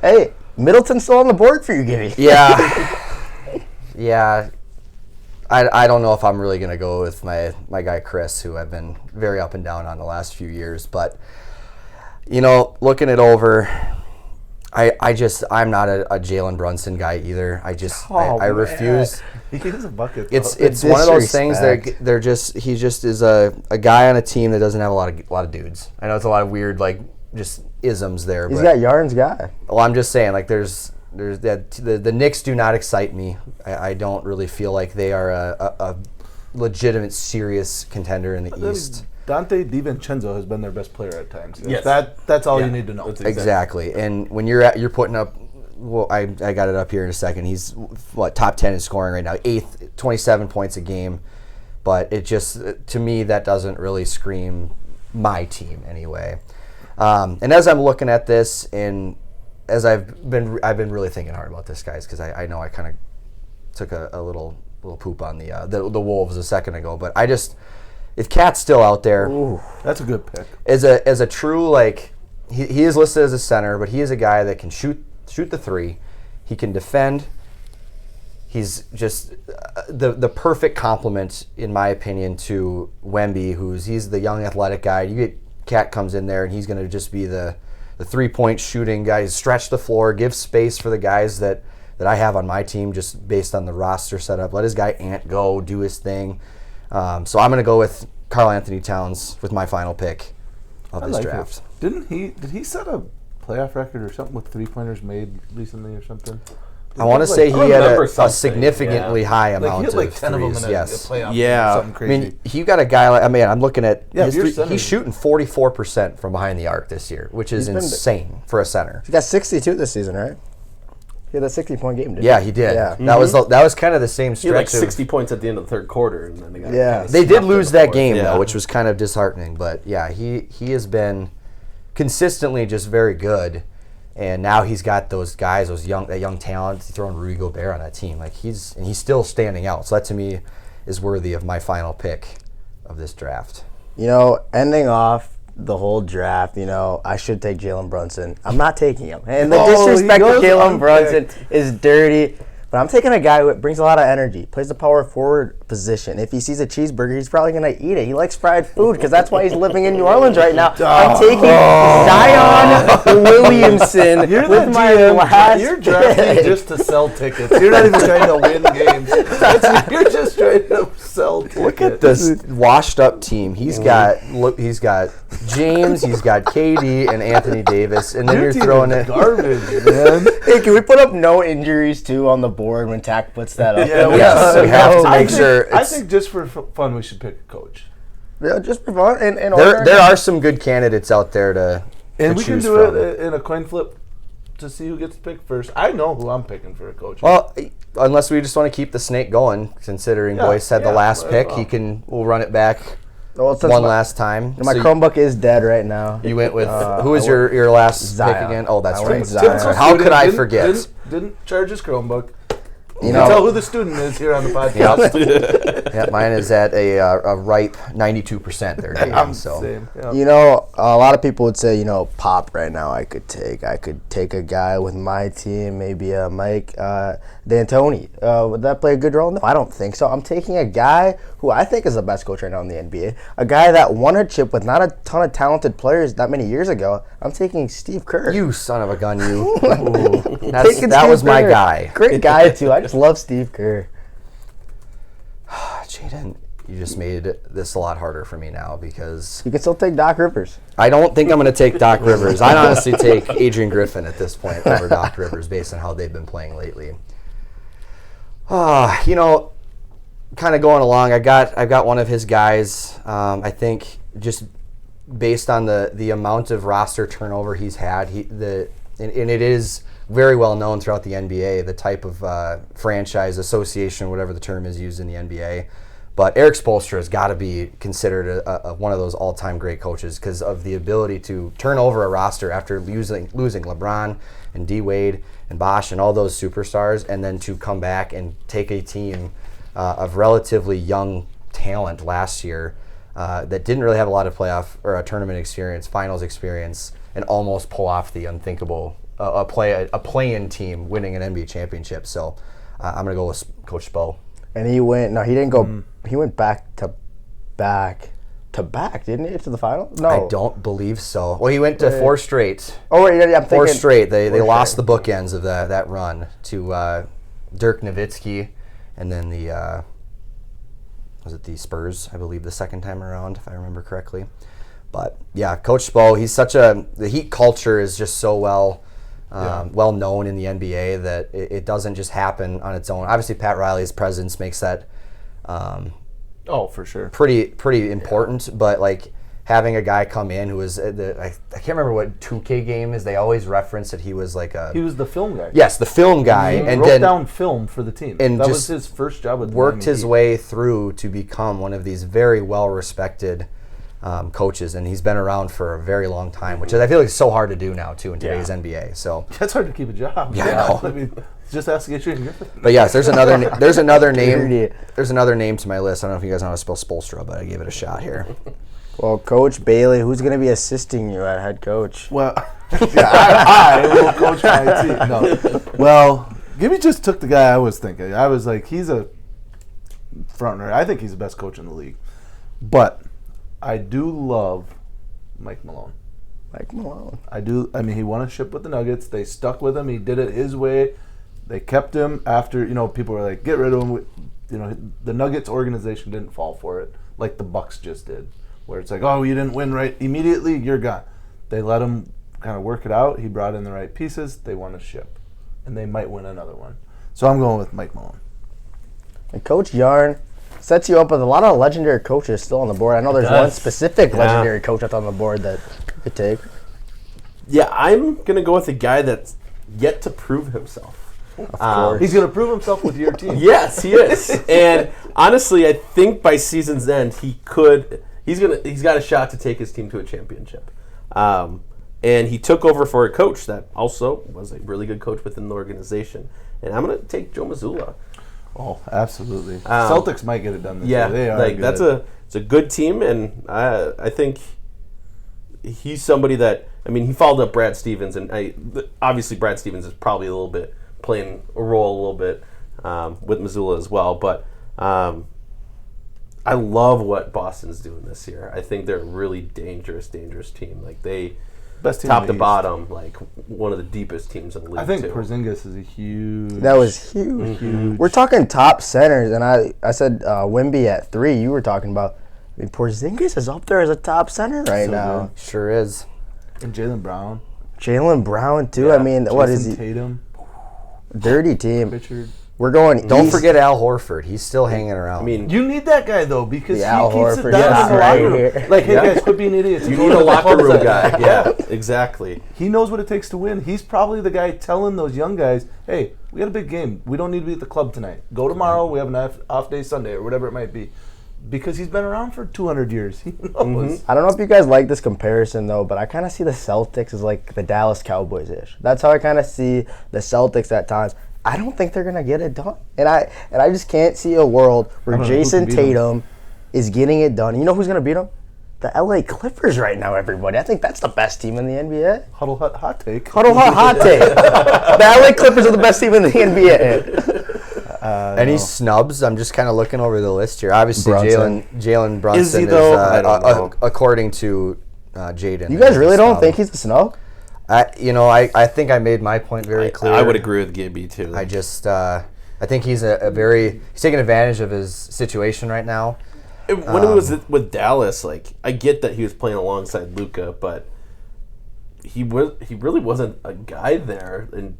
Hey, Middleton's still on the board for you, Gibby. Yeah. I don't know if I'm really going to go with my guy Chris, who I've been very up and down on the last few years. But, looking it over, I'm not a Jalen Brunson guy either. I refuse. He gives a bucket. It's one of those things that he just is a guy on a team that doesn't have a lot of dudes. I know it's a lot of weird just isms there. He's got Yaron's guy. Well, I'm just saying there's that the Knicks do not excite me. I don't really feel like they are a legitimate serious contender in the East. Dante DiVincenzo has been their best player at times. Yes. That's all you need to know. Exactly. And when you're putting up, well, I got it up here in a second. He's top 10 in scoring right now, 8th, 27 points a game. But it just, to me, that doesn't really scream my team anyway. And as I'm looking at this, and as I've been really thinking hard about this, guys, because I know I kind of took a little poop on the Wolves a second ago, but if Cat's still out there, ooh, that's a good pick. As a true he is listed as a center, but he is a guy that can shoot the three. He can defend. He's just the perfect complement, in my opinion, to Wemby, he's the young athletic guy. You get Cat comes in there, and he's going to just be the 3-point shooting guy. Stretch the floor, give space for the guys that I have on my team, just based on the roster setup. Let his guy Ant go, do his thing. So I'm going to go with Karl Anthony Towns with my final pick of this draft. Did he set a playoff record or something with 3-pointers made recently or something? I want to say he had a significantly high amount of threes. He had 10 of them in a playoff. Yeah. Something crazy. I mean, you got a guy I'm looking at he's shooting 44% from behind the arc this year, which is insane for a center. He got 62 this season, right? He had a 60-point game, didn't he? Yeah, he did. Yeah. That was kind of the same stretch. He had 60 points at the end of the third quarter, and then they did lose that game though, which was kind of disheartening. But yeah, he has been consistently just very good. And now he's got those guys, that young talent. He's throwing Rudy Gobert on that team. He's still standing out. So that to me is worthy of my final pick of this draft. Ending off the whole draft, I should take Jalen Brunson. I'm not taking him. And the disrespect to Jalen Brunson is dirty. But I'm taking a guy who brings a lot of energy, plays the power forward position. If he sees a cheeseburger, he's probably going to eat it. He likes fried food because that's why he's living in New Orleans right now. I'm taking Zion Williamson with my last You're drafting just to sell tickets. You're not even trying to win games. You're just trying to sell tickets. Look at this washed-up team. He's got James, he's got KD and Anthony Davis, and then you're throwing it garbage, man. Hey, can we put up no injuries too on the board when Tack puts that up? Yes, we have to make sure. I think just for fun, we should pick a coach. Yeah, just for fun. And there are some good candidates out there to we can choose do from. it in a coin flip to see who gets picked first. I know who I'm picking for a coach. Well, unless we just want to keep the snake going, considering Boyce had the last pick, we'll run it back one last time. My Chromebook is dead right now. You went with who was your last Zion. pick again? Oh, that's right. Zion. How could I forget? Didn't charge his Chromebook. You Tell know, who the student is here on the podcast. yeah, mine is at a ripe 92% there, Jayden. I'm So same. Yeah. You know, a lot of people would say, Pop right now I could take a guy with my team, maybe Mike D'Antoni. Would that play a good role? No, I don't think so. I'm taking a guy who I think is the best coach right now in the NBA, a guy that won a chip with not a ton of talented players that many years ago. I'm taking Steve Kerr. you son of a gun, you. Taking That Steve was my Kerr. guy. Great guy too. I just love Steve Kerr. Jayden, you just made this a lot harder for me now because You can still take Doc Rivers. I don't think I'm going to take Doc Rivers. I'd honestly take Adrian Griffin at this point over Doc Rivers based on how they've been playing lately. Kind of going along, I've got one of his guys. I think just based on the amount of roster turnover he's had, and it is very well known throughout the NBA, the type of franchise association, whatever the term is used in the NBA. But Eric Spoelstra has got to be considered one of those all-time great coaches because of the ability to turn over a roster after losing LeBron and D. Wade and Bosh and all those superstars, and then to come back and take a team of relatively young talent last year that didn't really have a lot of playoff or a tournament experience, finals experience, and almost pull off the unthinkable, a play-in team winning an NBA championship. So I'm going to go with Coach Spo. And he didn't go. He went back to back, didn't he, to the final? No. I don't believe so. Well, he went to four straight. Oh, wait, yeah, I'm thinking. Four straight. They lost the bookends of that run to Dirk Nowitzki, and then was it the Spurs, I believe, the second time around, if I remember correctly. But yeah, Coach Spo, the Heat culture is just so well known in the NBA that it doesn't just happen on its own. Obviously, Pat Riley's presence makes that for sure, pretty important. But like having a guy come in who was I can't remember what 2K game is. They always reference that he was he was the film guy. Yes, the film guy, He and wrote then down film for the team. and that just was his first job with the worked Miami his Heat. way through to become one of these very well respected coaches, and he's been around for a very long time, which I feel like is so hard to do now too in today's NBA. So That's hard to keep a job. Yeah, I know. I mean, just ask to get you in Griffin. but yes, there's another name. Dirty. There's another name to my list. I don't know if you guys know how to spell Spoelstra, but I gave it a shot here. Well, Coach Bailey, who's going to be assisting you at head coach? Well, I will coach my team. No. Well, Gibby just took the guy I was thinking. I was like, he's a front runner. I think he's the best coach in the league. But I do love Mike Malone. Mike Malone. I do. I mean, he won a ship with the Nuggets. They stuck with him. He did it his way. They kept him after, people were like, get rid of him. The Nuggets organization didn't fall for it like the Bucks just did, where it's like, oh, you didn't win right immediately, you're gone. They let him kind of work it out. He brought in the right pieces. They won a ship, and they might win another one. So I'm going with Mike Malone. And Coach Yaron sets you up with a lot of legendary coaches still on the board. I know there's one specific legendary coach that's on the board that you could take. Yeah, I'm going to go with a guy that's yet to prove himself. Of course. He's going to prove himself with your team. Yes, he is. And honestly, I think by season's end, he's got a shot to take his team to a championship. And he took over for a coach that also was a really good coach within the organization. And I'm going to take Joe Mazzulla. Oh, absolutely. Celtics might get it done this year. They are good. It's a good team, and I think he's somebody that, he followed up Brad Stevens, and obviously Brad Stevens is probably a little bit playing a role a little bit with Mazzulla as well, but I love what Boston's doing this year. I think they're a really dangerous team. Like they Best team top in to the East. bottom, like one of the deepest teams in the league. I think too. Porzingis is a huge. That was huge. Huge. We're talking top centers, and I said Wemby at 3. You were talking about. Porzingis is up there as a top center right now. good. Sure is. And Jaylen Brown. Jaylen Brown too. Yeah. What Jason is he? Tatum. Dirty team. Richard. We're going. Don't east. forget Al Horford. He's still hanging around. You need that guy though because Yeah, Al he keeps Horford, it down yes, in the right locker room. here. Like, hey guys, quit being idiots. You Go need to a the locker clubs room that guy. night. Yeah, exactly. He knows what it takes to win. He's probably the guy telling those young guys, hey, we got a big game. We don't need to be at the club tonight. Go tomorrow. We have an off day Sunday or whatever it might be. Because he's been around for 200 years. He knows. I don't know if you guys like this comparison though, but I kind of see the Celtics as like the Dallas Cowboys-ish. That's how I kind of see the Celtics at times. I don't think they're gonna get it done. And I just can't see a world where Jason Tatum is getting it done. You know who's gonna beat him? The LA Clippers right now, everybody. I think that's the best team in the NBA. Huddle hot take. Huddle hot take. The LA Clippers are the best team in the NBA. Any snubs? I'm just kind of looking over the list here. Obviously, Brunson. Jalen Brunson Is he, though? I don't know. According to Jayden. You guys really don't think he's the snub? I think I made my point very clear. I would agree with Gibby too. I just I think he's he's taking advantage of his situation right now. When it was with Dallas, like I get that he was playing alongside Luka, but he really wasn't a guy there. And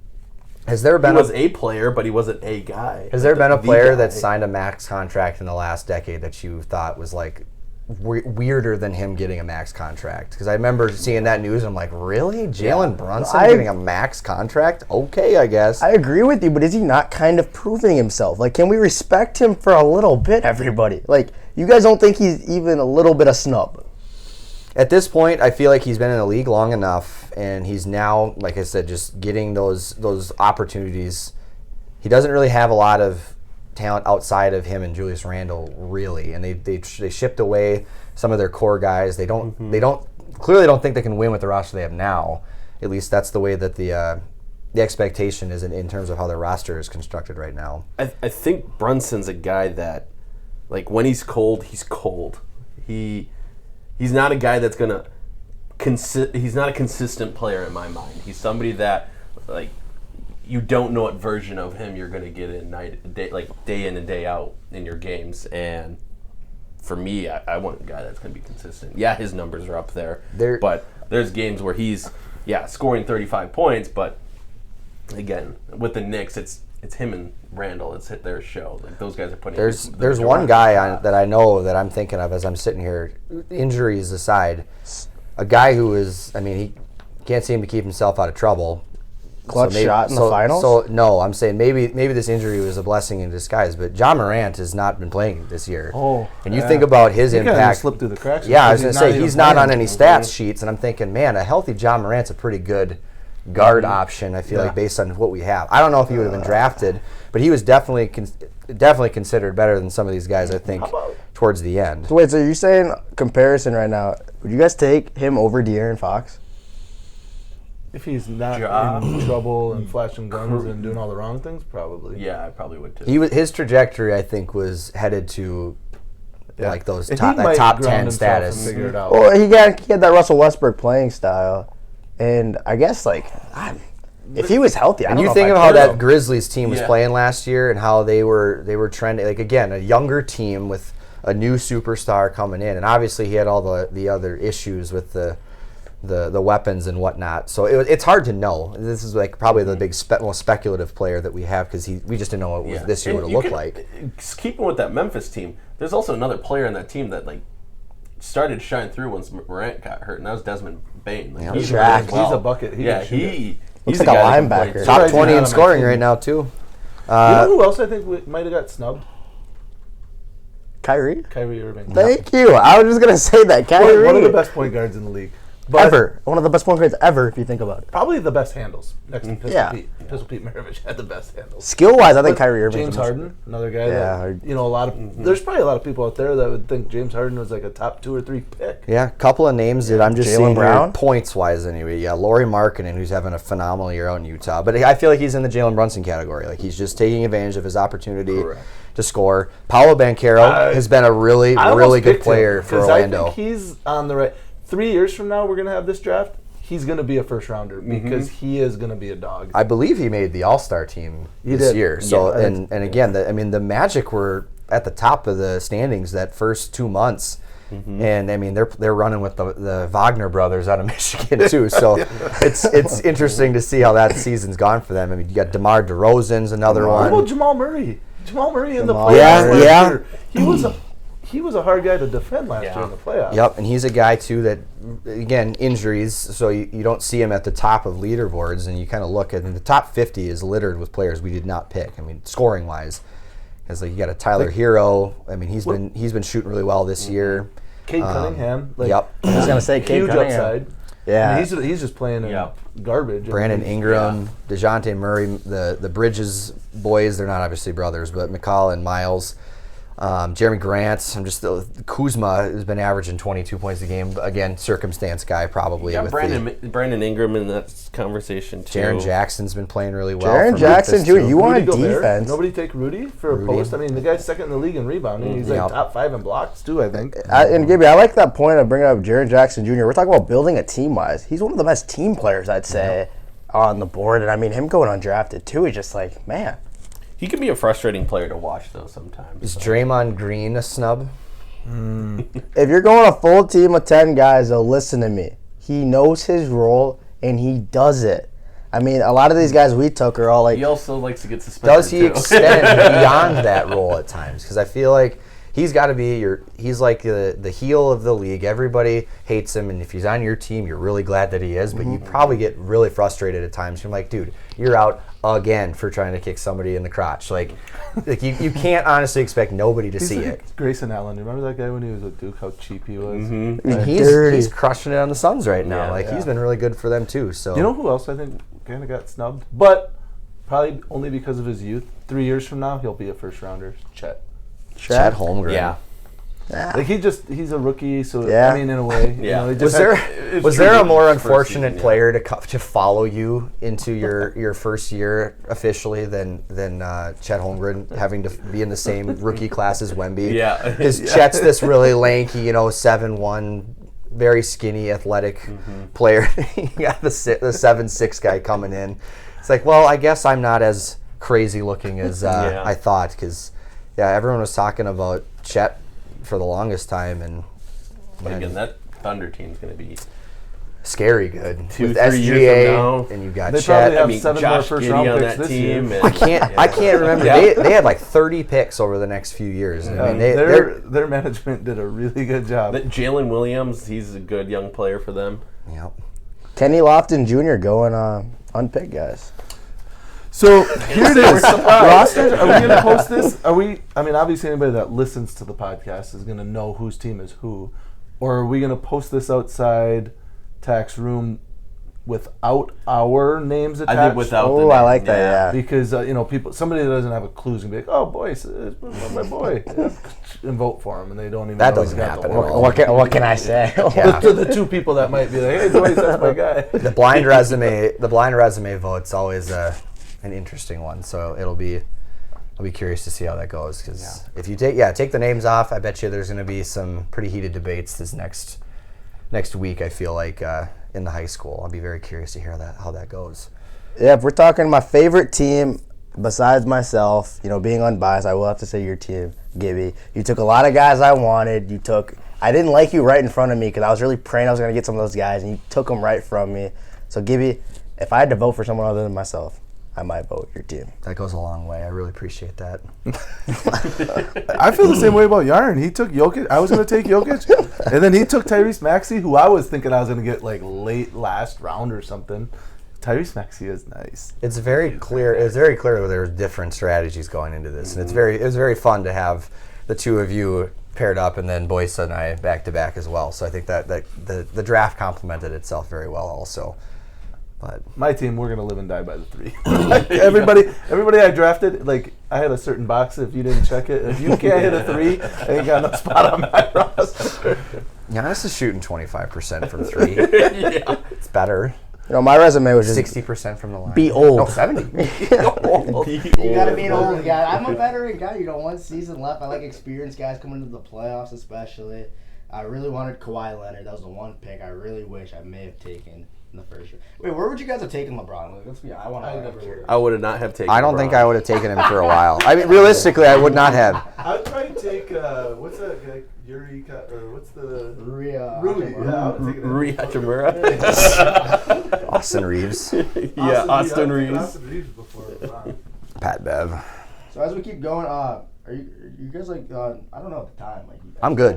has there been he was a player, but he wasn't a guy. Has there been a player that signed a max contract in the last decade that you thought was like weirder than him getting a max contract? Because I remember seeing that news. I'm like, really? Jalen Brunson getting a max contract? Okay, I guess. I agree with you, but is he not kind of proving himself? Like, can we respect him for a little bit, everybody? Like, you guys don't think he's even a little bit of snub? At this point, I feel like he's been in the league long enough, and he's now, like I said, just getting those opportunities. He doesn't really have a lot of talent outside of him and Julius Randle, really, and they shipped away some of their core guys. They don't clearly don't think they can win with the roster they have now. At least that's the way that the expectation is in terms of how their roster is constructed right now. I think Brunson's a guy that, like, when he's cold, he's cold. He's not a guy that's gonna he's not a consistent player in my mind. He's somebody that, like, you don't know what version of him you're gonna get day in and day out in your games. And for me, I want a guy that's gonna be consistent. Yeah, his numbers are up there, but there's games where he's scoring 35 points, but again, with the Knicks, it's him and Randall. It's hit their show. Like, those guys are putting. There's one guy that I know that I'm thinking of as I'm sitting here. Injuries aside, a guy who is, he can't seem to keep himself out of trouble. Clutch shot in the finals? So no, I'm saying maybe this injury was a blessing in disguise. But John Morant has not been playing this year. And you think about his impact. Kind of slipped through the cracks. Yeah, I was going to say he's not on any stats sheets, and I'm thinking, man, a healthy John Morant's a pretty good guard option. I feel like based on what we have. I don't know if he would have been drafted, but he was definitely considered better than some of these guys. I think towards the end. So wait, so you're saying comparison right now? Would you guys take him over De'Aaron Fox? If he's not in trouble and flashing guns and doing all the wrong things, probably. Yeah, I probably would too. His trajectory, I think, was headed to like those top 10 status. Figure it out. Well, he had that Russell Westbrook playing style, and I guess if he was healthy, I don't know. And you think of how that Grizzlies team was playing last year and how they were trending. Like, again, a younger team with a new superstar coming in, and obviously he had all the other issues with the weapons and whatnot. So it's hard to know. This is like probably the most speculative player that we have because we just didn't know what this year would look like. Keeping with that Memphis team, there's also another player in that team that started to shine through once Morant got hurt, and that was Desmond Bane. He's a bucket. He's like a linebacker. Top 20 in scoring right now too. You know who else I think might have got snubbed? Kyrie Irving. Thank you. I was just gonna say that. Kyrie. One of the best point guards in the league. Ever. One of the best point guards ever, if you think about it. Probably the best handles next to Pistol Pete. Pistol Pete Maravich had the best handles. Skill-wise, I think Kyrie Irving. James Harden, another guy that, a lot of, there's probably a lot of people out there that would think James Harden was like a top 2 or 3 pick. Yeah, a couple of names that I'm just Jaylen seeing Brown? here, points-wise anyway. Yeah, Lauri Markkanen, who's having a phenomenal year out in Utah. But I feel like he's in the Jalen Brunson category. Like, he's just taking advantage of his opportunity to score. Paolo Banchero has been a really good player for Orlando. I think he's on the right. 3 years from now, we're going to have this draft. He's going to be a first rounder because he is going to be a dog. I believe he made the All-Star team this year. So and again, the Magic were at the top of the standings that first 2 months. And they're running with the Wagner brothers out of Michigan too. So it's interesting to see how that season's gone for them. You got DeMar DeRozan's another one. What about Jamal Murray? Jamal Murray in the playoffs last year. He was a hard guy to defend last year in the playoffs. Yep, and he's a guy, too, that, again, injuries, so you don't see him at the top of leaderboards, and you kind of look at the top 50 is littered with players we did not pick, scoring-wise. Because you got a Tyler Hero. He's been shooting really well this year. Cade Cunningham. Yep. I was going to say Cade Cunningham. Upside. Yeah. I mean, he's just playing in garbage. Brandon Ingram, DeJounte Murray, the Bridges boys, they're not obviously brothers, but McCall and Miles. Jeremy Grant, Kuzma has been averaging 22 points a game. Again, circumstance guy probably. Yeah, Brandon Ingram in that conversation too. Jaren Jackson's been playing really well. Jaren Jackson, Jr., you want defense. Nobody take Rudy for a post? I mean, the guy's second in the league in rebounding. He's like top 5 in blocks too, I think. And Gibby, I like that point of bringing up Jaren Jackson Jr. We're talking about building a team-wise. He's one of the best team players, I'd say, on the board. And I mean, him going undrafted too, he's just like, man. He can be a frustrating player to watch, though, sometimes. Is Draymond Green a snub? If you're going a full team of 10 guys, though, listen to me. He knows his role, and he does it. I mean, a lot of these guys we took are all like... He also likes to get suspended, Does he extend beyond that role at times? Because I feel like he's got to be he's like the heel of the league. Everybody hates him, and if he's on your team, you're really glad that he is, but you probably get really frustrated at times. You're like, dude, you're out again for trying to kick somebody in the crotch. Like you can't honestly expect nobody to see it. Grayson Allen, remember that guy when he was with Duke, how cheap he was? He's crushing it on the Suns right now. He's been really good for them too. So you know who else I think kind of got snubbed? But probably only because of his youth. 3 years from now, he'll be a first rounder. Chet Holmgren. Yeah. Like he's a rookie, so I mean, in a way, Was there a more unfortunate player to follow you into your first year officially than Chet Holmgren having to be in the same rookie class as Wemby? Yeah, because Chet's this really lanky, 7'1", very skinny, athletic player. You got the 7'6" guy coming in. It's like, well, I guess I'm not as crazy looking as I thought, because everyone was talking about Chet for the longest time, but again, that Thunder team's going to be scary good. 2-3 with years SGA, from now, and you got they Chet. probably have 7 more Josh first Giddey round on picks that this team. year. I can't remember. They had like 30 picks over the next few years. I mean, their management did a really good job. Jalen Williams, he's a good young player for them. Yep. Kenny Lofton Jr. going unpicked, guys. So here it is. Rosters. Are we going to post this? I mean, obviously anybody that listens to the podcast is going to know whose team is who. Or are we going to post this outside tax room without our names attached? I think without. Oh, I like that. Yeah. Because somebody that doesn't have a clue is going to be like, "Oh, Boyce, my boy," and vote for him, and they don't even. That know he's doesn't got happen the at order. all. What can I say? To the two people that might be like, "Hey, Boyce, that's my guy." The blind resume vote's always an interesting one. So I'll be curious to see how that goes, because if you take the names off, I bet you there's going to be some pretty heated debates this next week. I feel like in the high school, I'll be very curious to hear how that goes. Yeah, if we're talking my favorite team besides myself, being unbiased, I will have to say your team, Gibby. You took a lot of guys I wanted. I didn't like you right in front of me because I was really praying I was going to get some of those guys, and you took them right from me. So Gibby, if I had to vote for someone other than myself, I might vote your team. That goes a long way. I really appreciate that. I feel the same way about Yaron. He took Jokić. I was going to take Jokić, and then he took Tyrese Maxey, who I was thinking I was going to get like late last round or something. Tyrese Maxey is nice. It's very clear. It's very clear there's different strategies going into this, and it was very fun to have the two of you paired up, and then Boyce and I back to back as well. So I think that the draft complemented itself very well also. But my team, we're gonna live and die by the 3. everybody I drafted, like I had a certain box. If you didn't check it, if you can't hit a 3, I ain't got no spot on my roster. Giannis is shooting 25% from 3. It's better. My resume was just 60% from the line. Be old. No, 70. You gotta be an old guy. I'm a veteran guy. 1 season left. I like experienced guys coming into the playoffs, especially. I really wanted Kawhi Leonard. That was the one pick I really wish I may have taken in the first year. Wait, where would you guys have taken LeBron? Let's be honest. I would have not have taken. I don't LeBron. think I would have taken him for a while. I mean, realistically, I would not have. I'd probably take what's that guy? Yuri, or what's the Rui. Yeah, I would have taken him. Rui Hachimura. Austin Reeves. Austin Reeves. Austin Reeves before LeBron. Pat Bev. So as we keep going, are you guys like? I don't know at the time. I'm good.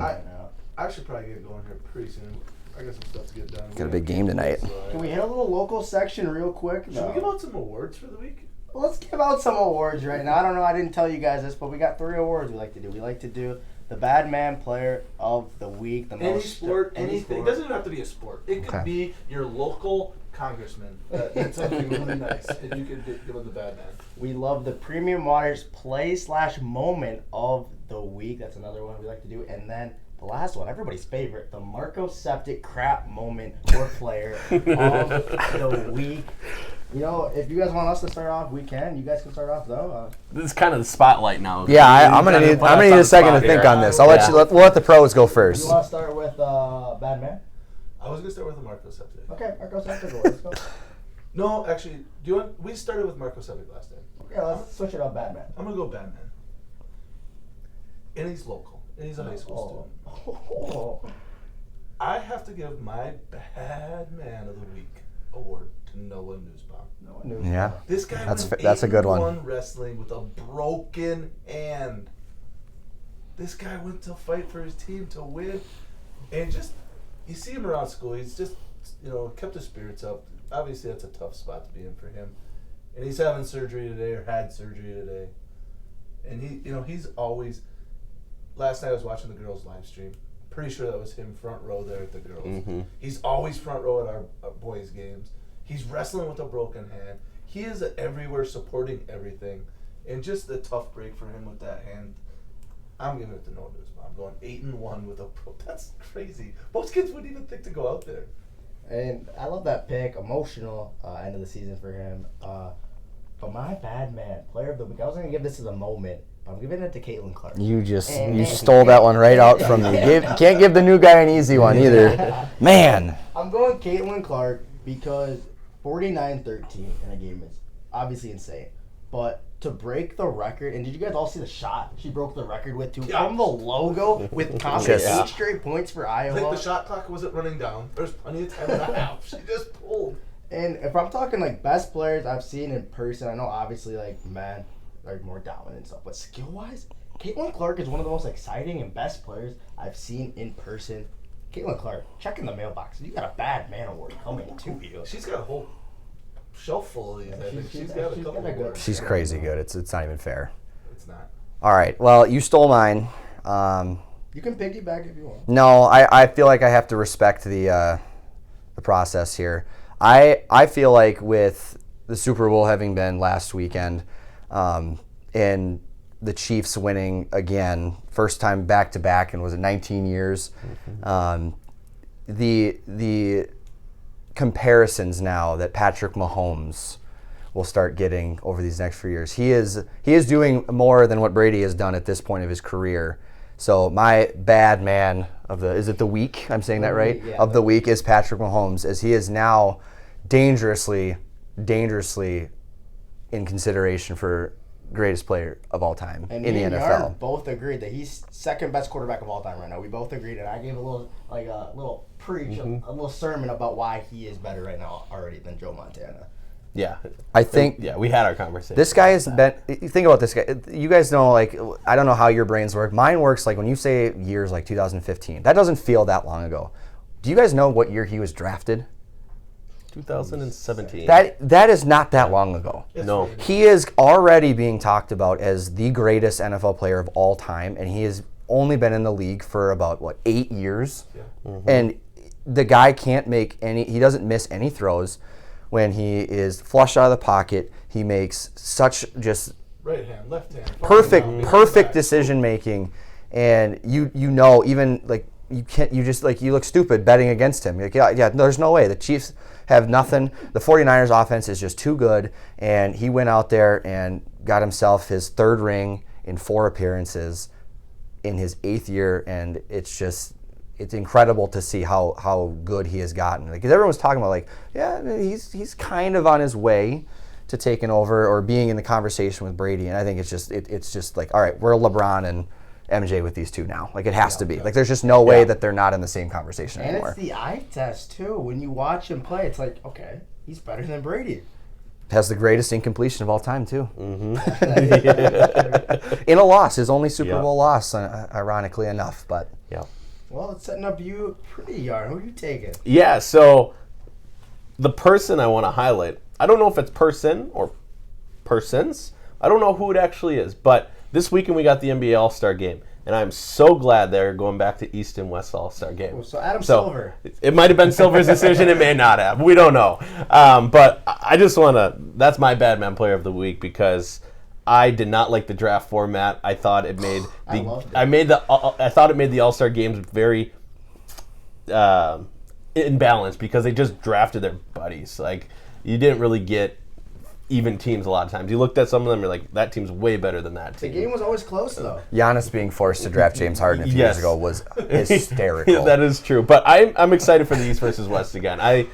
I should probably get going here pretty soon. I got some stuff to get done. Got a big game tonight. Can we hit a little local section real quick? Should we give out some awards for the week? Let's give out some awards right now. I don't know. I didn't tell you guys this, but we got 3 awards we like to do. We like to do the bad man player of the week. The Any most sport, anything. sport. It doesn't even have to be a sport. It could be your local congressman. That's something really nice, and you could give him the bad man. We love the Premium Waters play/moment of the week. That's another one we like to do. And then the last one, everybody's favorite, the Marco Septic crap moment or player of the week. You know, if you guys want us to start off, we can. You guys can start off though. This is kind of the spotlight now. Yeah, I'm gonna need a second to think on this. We'll let the pros go first. You want to start with bad man? I was gonna start with the Marco Septic. Okay, Marco Septic. Let's go. No, actually, do you want? We started with Marco Septic last time. Okay, let's switch it up, bad man. I'm gonna go bad man. And he's local, and he's a high school student. Oh. I have to give my bad man of the week award to Noah Newsbaum. No one knew. Yeah. This guy That's a good one. 8-1 wrestling with a broken hand. This guy went to fight for his team to win, and just you see him around school. He's just kept his spirits up. Obviously, that's a tough spot to be in for him, and he's having surgery today or had surgery today, and he's always. Last night I was watching the girls' live stream. Pretty sure that was him front row there at the girls. Mm-hmm. He's always front row at our boys' games. He's wrestling with a broken hand. He is everywhere, supporting everything, and just a tough break for him with that hand. I'm giving it to Noah Newsbaum. I'm going 8-1 with a pro. That's crazy. Most kids wouldn't even think to go out there. And I love that pick. Emotional end of the season for him. But my bad man, player of the week. I was going to give this as a moment. I'm giving it to Caitlin Clark. You stole that one right out from me. Can't give the new guy an easy one either. Man. I'm going Caitlin Clark because 49-13 in a game is obviously insane. But to break the record, and did you guys all see the shot she broke the record with too? Yeah. From the logo with confident 8 straight points for Iowa. I think the shot clock wasn't running down. There's plenty of time and a half. She just pulled. And if I'm talking like best players I've seen in person, I know obviously like men are more dominant and stuff, but skill wise, Caitlin Clark is one of the most exciting and best players I've seen in person. Caitlin Clark, check in the mailbox. You got a bad man award coming to you. She's got a whole shelf full of these. I think she's got a couple got a good- awards. She's crazy good. It's not even fair. It's not. All right. Well, you stole mine. You can piggyback if you want. No, I feel like I have to respect the process here. I feel like with the Super Bowl having been last weekend, and the Chiefs winning again, first time back to back, and was it 19 years? The comparisons now that Patrick Mahomes will start getting over these next few years. He is doing more than what Brady has done at this point of his career. So my bad man of the week? I'm saying that right? Yeah, of the week is Patrick Mahomes, as he is now dangerously in consideration for greatest player of all time And in the me and NFL. Yaron both agreed that he's second best quarterback of all time right now. We both agreed, and I gave a little preach, a little sermon about why he is better right now already than Joe Montana. Yeah. I think we had our conversation. this guy has been. Think about this guy. You guys know, like, I don't know how your brains work. Mine works like when you say years like 2015. That doesn't feel that long ago. Do you guys know what year he was drafted? 2017. That is not that long ago. No. He is already being talked about as the greatest NFL player of all time, and he has only been in the league for about 8 years. Yeah. Mm-hmm. And the guy can't make any. He doesn't miss any throws. When he is flush out of the pocket, he makes such just Right hand, left hand. perfect decision making, and you know, even like you look stupid betting against him. Like, yeah, there's no way. The Chiefs have nothing. The 49ers offense is just too good, and he went out there and got himself his third ring in 4 appearances in his 8th year, and it's incredible to see how good he has gotten. Like, 'cause everyone's talking about, like, yeah, he's kind of on his way to taking over or being in the conversation with Brady, and I think it's just like, all right, we're LeBron and MJ with these two now. Like, it has to be. Like, there's just no way that they're not in the same conversation And anymore. it's the eye test too. When you watch him play, it's like, okay, he's better than Brady. Has the greatest incompletion of all time too. In a loss, his only Super Bowl loss, ironically enough, but Yeah. Well, it's setting up you pretty, Yaron. Who are you taking? Yeah, so the person I want to highlight, I don't know if it's person or persons. I don't know who it actually is, but this weekend we got the NBA All-Star Game. and I'm so glad they're going back to East and West All-Star game. So Adam Silver. It might have been Silver's decision. It may not have. We don't know. But I just want to. That's my bad man player of the week because I did not like the draft format. I thought it made I thought it made the All-Star games very imbalanced because they just drafted their buddies. Like you didn't really get even teams a lot of times. You looked at some of them, you're like, that team's way better than that team. The game was always close, though. Giannis being forced to draft James Harden a few years ago was hysterical. That is true. But I'm excited for the East versus West again. I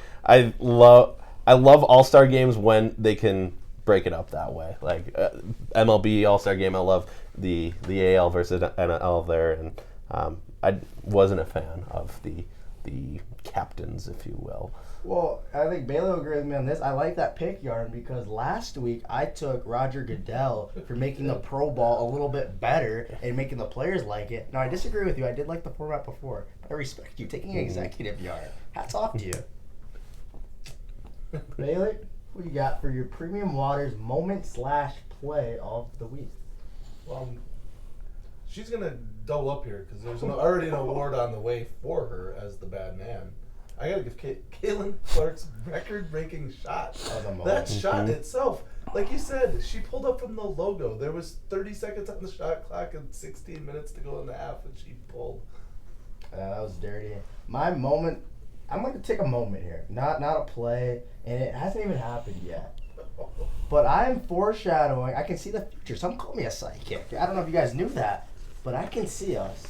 love All-Star games when they can break it up that way. Like MLB All-Star game, I love the AL versus NL there, and I wasn't a fan of the captains, if you will. Well, I think Bailey will agree with me on this. I like that pick, Yaron, because last week I took Roger Goodell for making the pro ball a little bit better and making the players like it. Now, I disagree with you. I did like the format before. But I respect you taking an executive, Yaron. Hats off to you. Bailey, what you got for your Premium Waters moment/play of the week? Well, she's going to double up here because there's already an award on the way for her as the bad man. I gotta give Caitlin Clark's record-breaking shot. That shot itself, like you said, she pulled up from the logo. There was 30 seconds on the shot clock and 16 minutes to go in the half, and she pulled. That was dirty. My moment, I'm going to take a moment here, not a play, and it hasn't even happened yet. But I'm foreshadowing. I can see the future. Some call me a psychic. I don't know if you guys knew that, but I can see us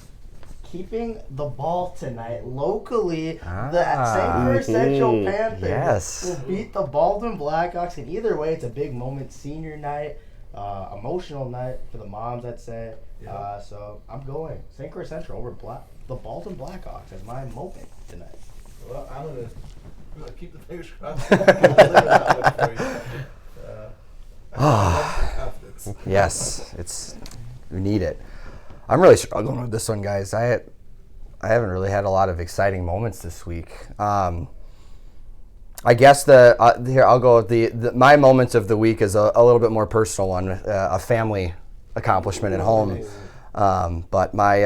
keeping the ball tonight locally. The St. Clair Central Panthers will beat the Baldwin Blackhawks, and either way, it's a big moment. Senior night, emotional night for the moms, I'd say. Yeah. So I'm going St. Clair Central over the Baldwin Blackhawks as my moment tonight. Well, I'm gonna keep the fingers crossed. Yes, we need it. I'm really struggling with this one, guys. I haven't really had a lot of exciting moments this week. I guess here I'll go with my moments of the week is a little bit more personal one, a family accomplishment at home. But my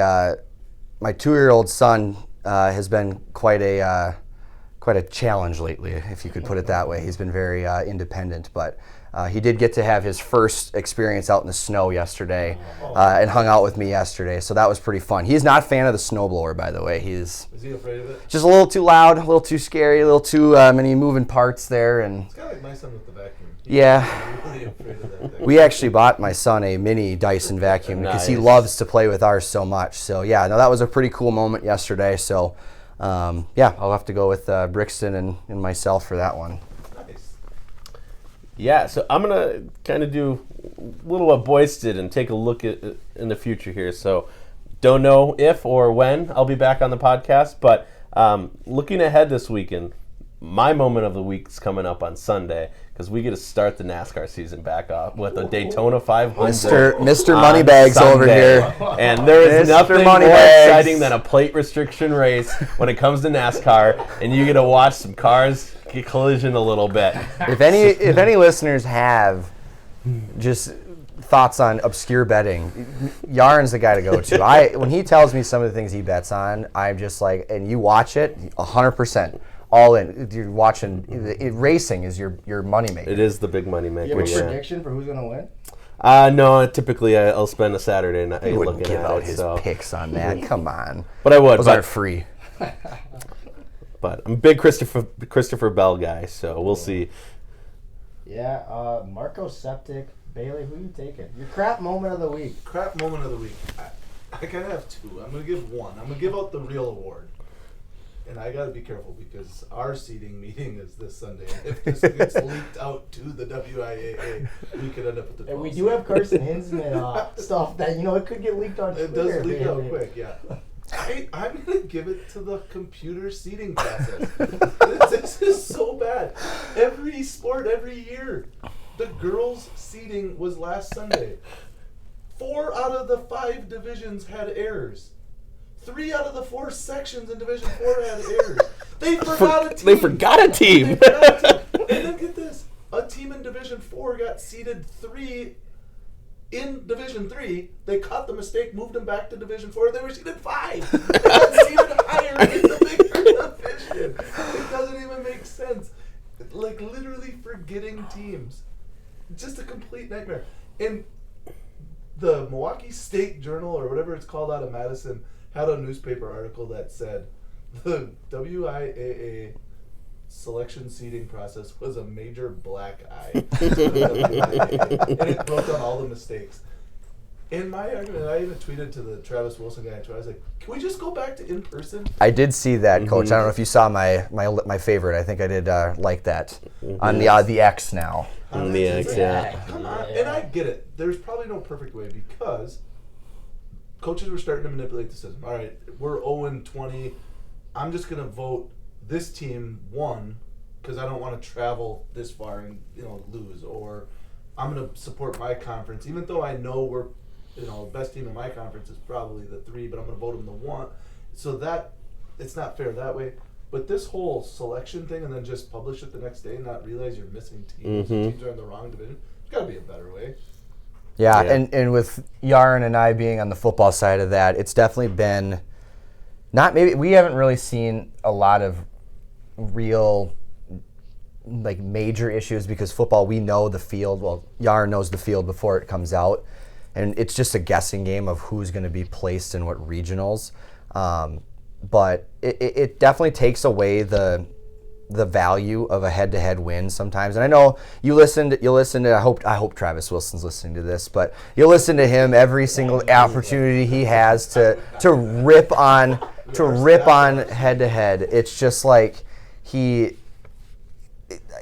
2-year-old son has been quite a challenge lately, if you could put it that way. He's been very independent, but he did get to have his first experience out in the snow yesterday and hung out with me yesterday, so that was pretty fun. He's not a fan of the snowblower, by the way. Is he afraid of it? Just a little too loud, a little too scary, a little too many moving parts there. And it's kind of like my son with the vacuum. Yeah. Really afraid of that thing. We actually bought my son a mini Dyson vacuum because he loves to play with ours so much. So, yeah, no, that was a pretty cool moment yesterday. So, I'll have to go with Brixton and myself for that one. Nice. Yeah, so I'm going to kind of do a little what Boyce did and take a look at in the future here. So don't know if or when I'll be back on the podcast, but looking ahead this weekend, my moment of the week is coming up on Sunday because we get to start the NASCAR season back up with a Daytona 500. Mr. Moneybags over here. And there is nothing more exciting than a plate restriction race when it comes to NASCAR, and you get to watch some cars get collision a little bit. If any listeners have just thoughts on obscure betting, Yaron's the guy to go to. When he tells me some of the things he bets on, I'm just like, and you watch it, 100%. All in. You're watching. Racing is your moneymaker. It is the big moneymaker. You have a yeah. prediction for who's going to win? No, typically I'll spend a Saturday night He wouldn't looking give at out it. his So. picks on that. Come on. But I would. Those aren't free. But I'm a big Christopher Bell guy, so we'll see. Yeah, Marco Septic. Bailey, who you taking? Your crap moment of the week. Crap moment of the week. I kind of have two. I'm going to give one. I'm going to give out the real award. And I got to be careful because our seating meeting is this Sunday. And if this gets leaked out to the WIAA, we could end up with the. And we do have Carson Hinsman stuff that it could get leaked on Twitter. It does leak out quick, yeah. I'm going to give it to the computer seating process. This is so bad. Every sport, every year, the girls' seating was last Sunday. 4 out of the 5 divisions had errors. 3 out of the 4 sections in Division 4 had errors. They forgot a team. They forgot a team. And then get this. A team in Division 4 got seeded 3 in Division 3, they caught the mistake, moved them back to Division 4. They were seeded 5. That's even higher in the bigger division. It doesn't even make sense. Like, literally forgetting teams. Just a complete nightmare. And the Milwaukee State Journal, or whatever it's called out of Madison, had a newspaper article that said the WIAA selection seeding process was a major black eye. And it broke down all the mistakes. In my argument, I even tweeted to the Travis Wilson guy on Twitter. I was like, "Can we just go back to in person?" I did see that, Coach. I don't know if you saw my favorite. I think I did like that on the X now. On the X, yeah. Come on, and I get it. There's probably no perfect way because coaches were starting to manipulate the system. All right, we're 0-20. I'm just gonna vote this team won because I don't want to travel this far and lose, or I'm gonna support my conference even though I know we're the best team in my conference is probably the 3, but I'm gonna vote them the 1. So that it's not fair that way. But this whole selection thing and then just publish it the next day and not realize you're missing teams. Teams are in the wrong division. There's got to be a better way. Yeah, and with Yaron and I being on the football side of that, it's definitely been we haven't really seen a lot of real like major issues because football, we know the field. Well, Yaron knows the field before it comes out, and it's just a guessing game of who's going to be placed in what regionals. But it definitely takes away the value of a head-to-head win sometimes. And I know you listen to I hope Travis Wilson's listening to this, but you'll listen to him every single opportunity he has to rip on head-to-head. It's just like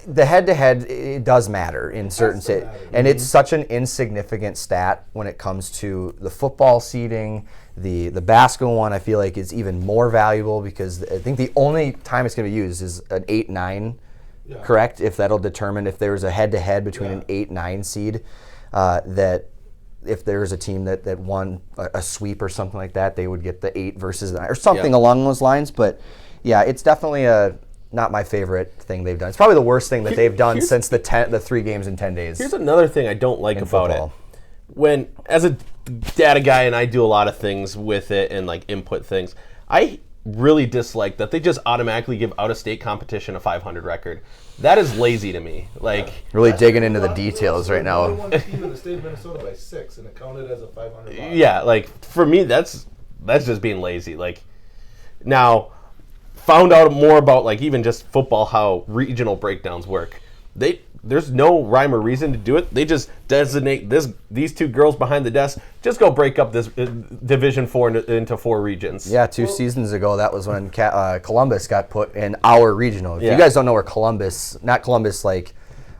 the head-to-head, it does matter in certain states, and it's such an insignificant stat when it comes to the football seeding. The basketball one, I feel like, is even more valuable because I think the only time it's going to be used is an 8-9, correct? If that'll determine if there's a head-to-head between an 8-9 seed, that if there's a team that won a sweep or something like that, they would get the 8 versus 9 or something along those lines. But yeah, it's definitely not my favorite thing they've done. It's probably the worst thing that they've done since the 3 games in 10 days. Here's another thing I don't like about football. it. When, as a data guy, and I do a lot of things with it and like input things, I really dislike that they just automatically give out-of-state competition a 500 record. That is lazy to me. Like really digging into the details right now. Only one team in the state of Minnesota by 6, and it counted as a 500. Yeah, like for me, that's just being lazy. Like now. Found out more about like even just football, how regional breakdowns work. There's no rhyme or reason to do it. They just designate these 2 girls behind the desk. Just go break up this Division 4 into 4 regions. Yeah, 2 seasons ago, that was when Columbus got put in our regional. If you guys don't know where not Columbus like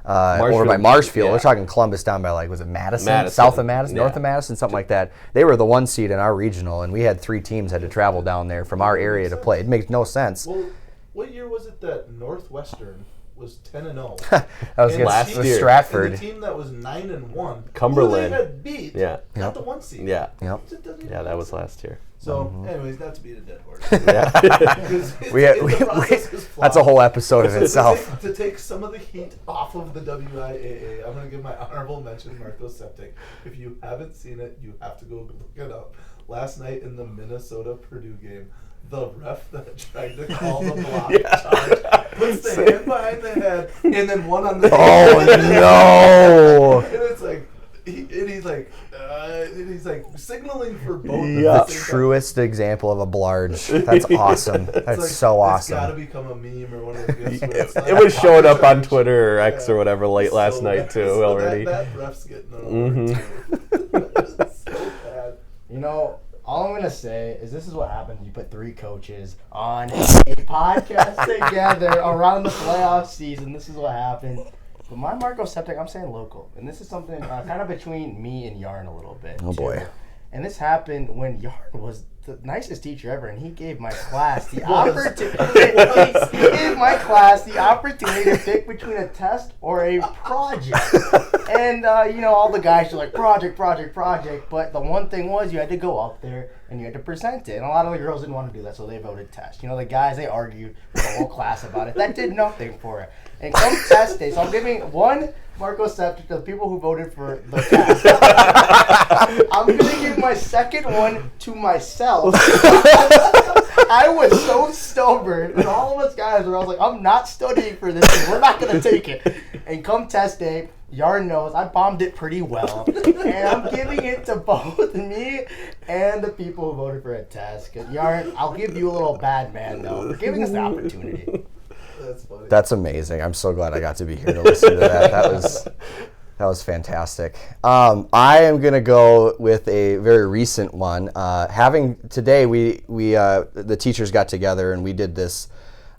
over by Marshfield. We're talking Columbus down by was it Madison? South of Madison, north of Madison, something like that. They were the 1 seed in our regional, and we had 3 teams had to travel down there from our area to play. It makes no sense. Well, what year was it that Northwestern was 10-0? That was against Stratford. And the team that was 9-1, Cumberland, who they had beat, got the 1 seed. Yeah, yep. That was last year. So, anyways, not to beat a dead horse. That's a whole episode of itself. To take some of the heat off of the WIAA, I'm going to give my honorable mention, Marco Septic. If you haven't seen it, you have to go look it up. Last night in the Minnesota-Purdue game, the ref that tried to call the block charge puts the hand behind the head and then one on the head. Oh, no. And it's like, he's like signaling for both. The truest example of a blarge. That's awesome. That's so awesome. It's got to become a meme or one of those gifts. It was showing up on Twitter or X or whatever late last night too already. That ref's getting over so bad. All I'm going to say is this is what happens when you put 3 coaches on a podcast together around the playoff season. This is what happened. But my Marco Septic, I'm saying local. And this is something kind of between me and Yaron a little bit. Oh, boy. And this happened when Yaron was the nicest teacher ever, and he gave my class the opportunity. He gave my class the opportunity to pick between a test or a project. And all the guys are like project. But the one thing was you had to go up there and you had to present it. And a lot of the girls didn't want to do that, so they voted test. The guys, they argued with the whole class about it. That did nothing for it. And come test day, so I'm giving one Marco Septic to the people who voted for the test. I'm going to give my second one to myself. I was so stubborn, and all of us guys were, I was like, I'm not studying for this, and we're not going to take it. And come test day, Yaron knows I bombed it pretty well, and I'm giving it to both me and the people who voted for a test. Because Yaron, I'll give you a little bad man, though, for giving us the opportunity. That's funny. That's amazing. I'm so glad I got to be here to listen to that. That was fantastic. I am going to go with a very recent one. Today, we the teachers got together and we did this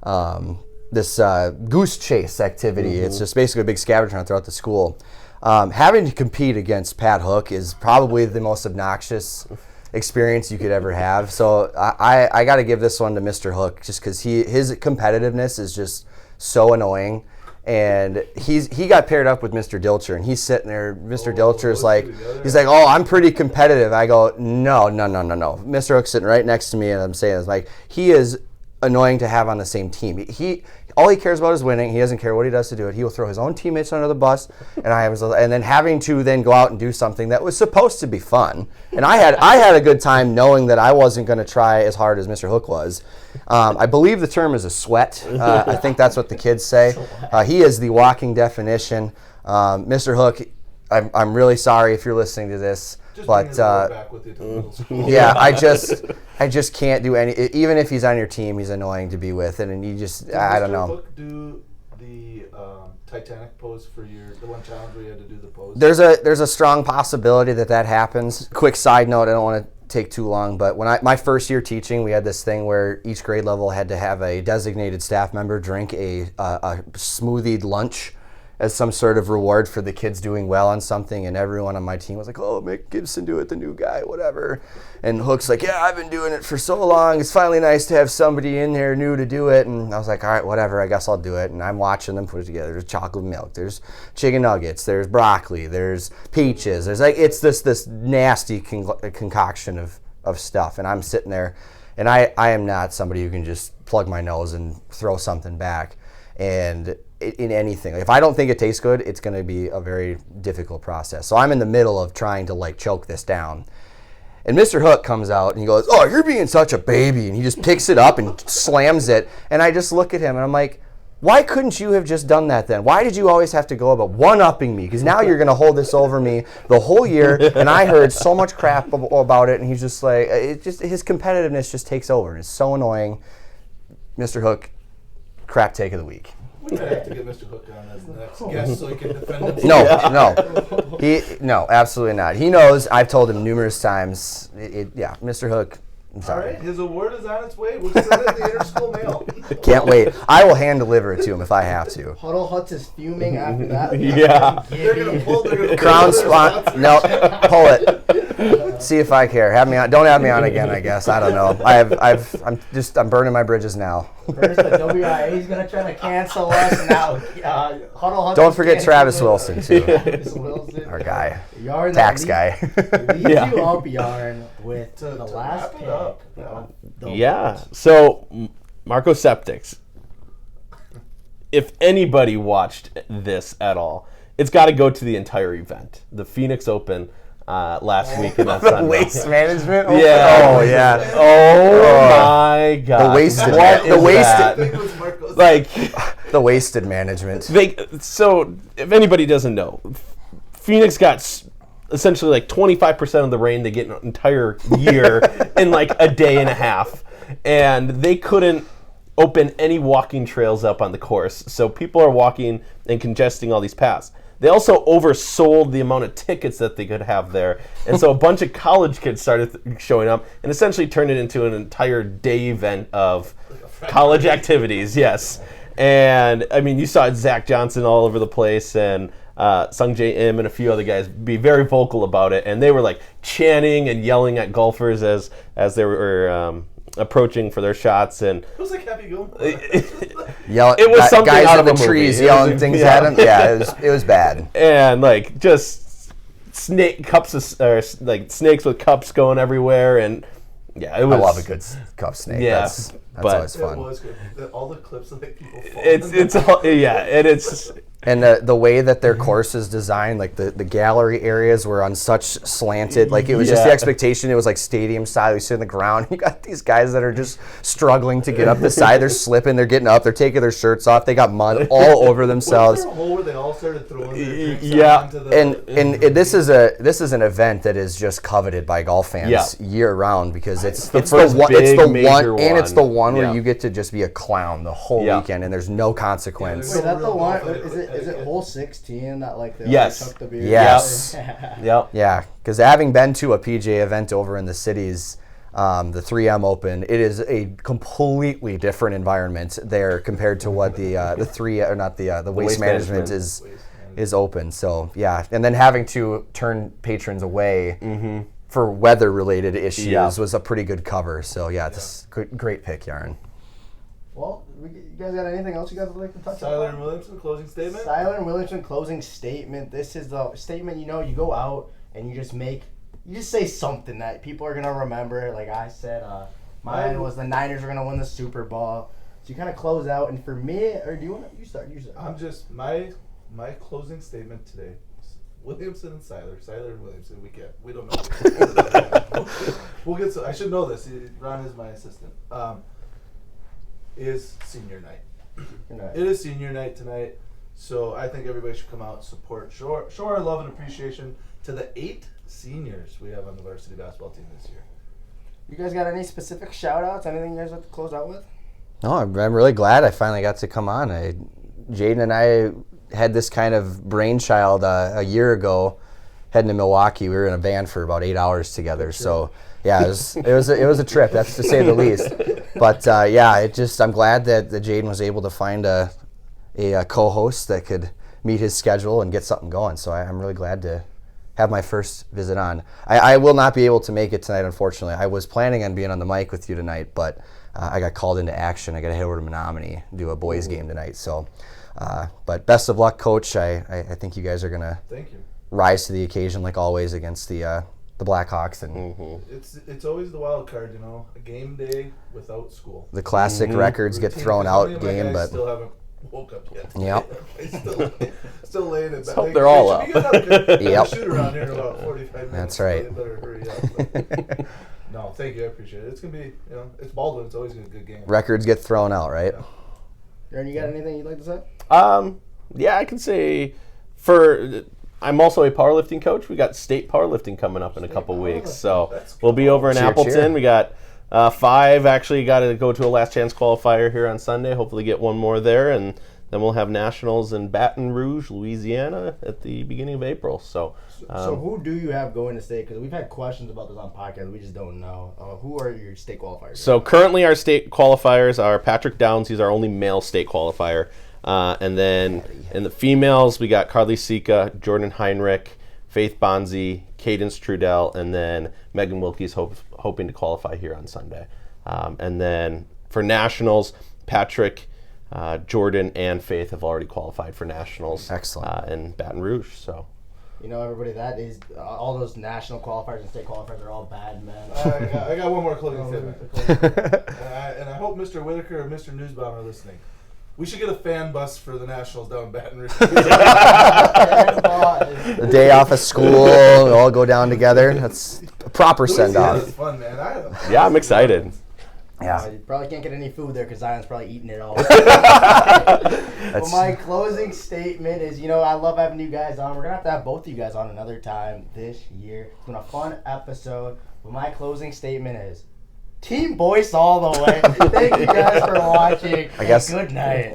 goose chase activity. It's just basically a big scavenger hunt throughout the school. Having to compete against Pat Hook is probably the most obnoxious experience you could ever have. So I got to give this one to Mr. Hook just because his competitiveness is just so annoying. And he got paired up with Mr. Dilcher, and he's sitting there. Mr. Dilcher's like, he's like, oh, I'm pretty competitive. I go, no. Mr. Hook's sitting right next to me, and I'm saying, like, he is annoying to have on the same team. All he cares about is winning. He doesn't care what he does to do it. He will throw his own teammates under the bus, and then having to then go out and do something that was supposed to be fun. And I had a good time knowing that I wasn't going to try as hard as Mr. Hook was. I believe the term is a sweat. I think that's what the kids say. He is the walking definition. Mr. Hook, I'm really sorry if you're listening to this. But back with you to middle school. yeah, I just can't do any. Even if he's on your team, he's annoying to be with, and you just I don't know. Hook do the Titanic pose for the one challenge where you had to do the pose? There's a strong possibility that happens. Quick side note, I don't want to take too long, but when my first year teaching, we had this thing where each grade level had to have a designated staff member drink a smoothied lunch as some sort of reward for the kids doing well on something, and everyone on my team was like, oh, make Gibson do it, the new guy, whatever. And Hook's like, yeah, I've been doing it for so long. It's finally nice to have somebody in there new to do it. And I was like, all right, whatever, I guess I'll do it. And I'm watching them put it together. There's chocolate milk, there's chicken nuggets, there's broccoli, there's peaches. There's it's this nasty concoction of stuff. And I'm sitting there, and I am not somebody who can just plug my nose and throw something back. And in anything, if I don't think it tastes good, it's going to be a very difficult process. So I'm in the middle of trying to choke this down. And Mr. Hook comes out and he goes, oh, you're being such a baby. And he just picks it up and slams it. And I just look at him and I'm like, why couldn't you have just done that then? Why did you always have to go about one-upping me? Because now you're going to hold this over me the whole year. And I heard so much crap about it. And he's just like, his competitiveness just takes over. And it's so annoying. Mr. Hook, crap take of the week. We might have to get Mr. Hook on as the next guest so he can defend himself. No, absolutely not. He knows. I've told him numerous times. Mr. Hook. I'm sorry. All right, his award is on its way. We'll send it in the inter-school mail. Can't wait. I will hand deliver it to him if I have to. Huddle Hutz is fuming after that. Yeah. They're gonna pull. Crown spot. No, pull it. See if I care. Have me on. Don't have me on again. I guess. I don't know. I'm burning my bridges now. First, the WIA is gonna try to cancel us now. Huddle Hutz. Don't forget Travis Wilson too. Travis Wilson. Our guy. Yarn Tax guy. Leads you up, Yarn, with the last pick. Yeah. So, Marco Septics, if anybody watched this at all, it's got to go to the entire event. The Phoenix Open last week. And that's The waste management? Yeah. Oh, yeah. Oh, my God. The wasted. The wasted management. So, if anybody doesn't know, Phoenix got essentially 25% of the rain they get an entire year in a day and a half. And they couldn't open any walking trails up on the course. So people are walking and congesting all these paths. They also oversold the amount of tickets that they could have there. And so a bunch of college kids started showing up and essentially turned it into an entire day event of college activities. Yes. And I mean, you saw Zach Johnson all over the place, and Sung J M and a few other guys be very vocal about it, and they were like chanting and yelling at golfers as they were approaching for their shots, and It was like Happy Gilmore. it was something guys out in of the a trees movie. yelling things at him. Yeah, it was bad. And like just snakes with cups going everywhere, and yeah, it was. I love a good cup snake. Yeah, that's but- always fun. It was good. All the clips of like people falling. It's all, yeah, and it's And the way that their course is designed, like the gallery areas were on such slanted, like it was just the Yeah. expectation. It was like stadium style. You sit on the ground. You got these guys that are just struggling to get up the side. They're slipping. They're getting up. They're taking their shirts off. They got mud all over themselves. Was there a hole where they all started throwing their drinks Yeah. onto the... And this is an event that is just coveted by golf fans Yeah. year round because it's the first one big major and it's the one where Yeah. you get to just be a clown the whole Yeah. weekend and there's no consequence. Yeah, Wait, that the real one? golf Is it etiquette. hole 16 that like they Yes. like, took the beer? Yes. yep. Yeah, because having been to a PGA event over in the cities, the 3M Open, it is a completely different environment there compared to what the waste management is open. So yeah, and then having to turn patrons away for weather related issues Yeah. was a pretty good cover. So yeah, it's a great pick, Yaron. Well, you guys got anything else you guys would like to touch Tyler on? and Williamson, closing statement? Tyler and Williamson closing statement. This is the statement, you go out and you just say something that people are going to remember. Like I said, mine was the Niners were going to win the Super Bowl. So you kind of close out. And for me, or do you want to, you start. I'm just, my closing statement today, Williamson and Siler and Williamson, we don't know. We'll get I should know this. Ron is my assistant. Is senior night. It is senior night tonight, so I think everybody should come out and support. Show our love and appreciation to the 8 seniors we have on the varsity basketball team this year. You guys got any specific shout outs? Anything you guys like to close out with? No, I'm really glad I finally got to come on. Jayden and I had this kind of brainchild a year ago, heading to Milwaukee. We were in a van for about 8 hours together. So yeah, it was a trip. That's to say the least. But yeah, I'm glad that Jayden was able to find a co-host that could meet his schedule and get something going. So I'm really glad to have my first visit on. I will not be able to make it tonight, unfortunately. I was planning on being on the mic with you tonight, but I got called into action. I got to head over to Menominee, do a boys game tonight. So, but best of luck, Coach. I think you guys are gonna Thank you. rise to the occasion like always against the Blackhawks and It's always the wild card, a game day without school. the classic records get Routine. thrown How many out of my game, guys but still haven't woke up yet. Yep. still laying in bed. hope they're all up. Yep. Shoot around here in about 45 minutes. That's so right. they better hurry up. No, thank you. I appreciate it. It's gonna be, it's Baldwin. It's always a good game. records get thrown out, right? Aaron, you got anything you'd like to say? Yeah, I can say I'm also a powerlifting coach. We got state powerlifting coming up in a couple weeks, so we'll be over in Cheer, Appleton. cheer. We got 5 actually got to go to a last chance qualifier here on Sunday. Hopefully get one more there, and then we'll have nationals in Baton Rouge, Louisiana, at the beginning of April. So who do you have going to state? Because we've had questions about this on podcast. We just don't know. Who are your state qualifiers? So currently our state qualifiers are Patrick Downs. He's our only male state qualifier. And then in the females, we got Carly Sika, Jordan Heinrich, Faith Bonzi, Cadence Trudell, and then Megan Wilkie's hoping to qualify here on Sunday. And then for nationals, Patrick, Jordan, and Faith have already qualified for nationals. Excellent. In Baton Rouge. So. Everybody, that is all those national qualifiers and state qualifiers are all bad men. I got one more closing statement. And I hope Mr. Whitaker and Mr. Newsbaum are listening. We should get a fan bus for the Nationals down in Baton Rouge. The day off of school, we all go down together. That's a proper send Louisiana's off. fun, man. Yeah, I'm excited. Yeah. You probably can't get any food there because Zion's probably eating it all. Well, my closing statement is, I love having you guys on. We're going to have both of you guys on another time this year. It's been a fun episode. But my closing statement is, Team Boyce all the way. Thank you guys for watching. I guess- Good night.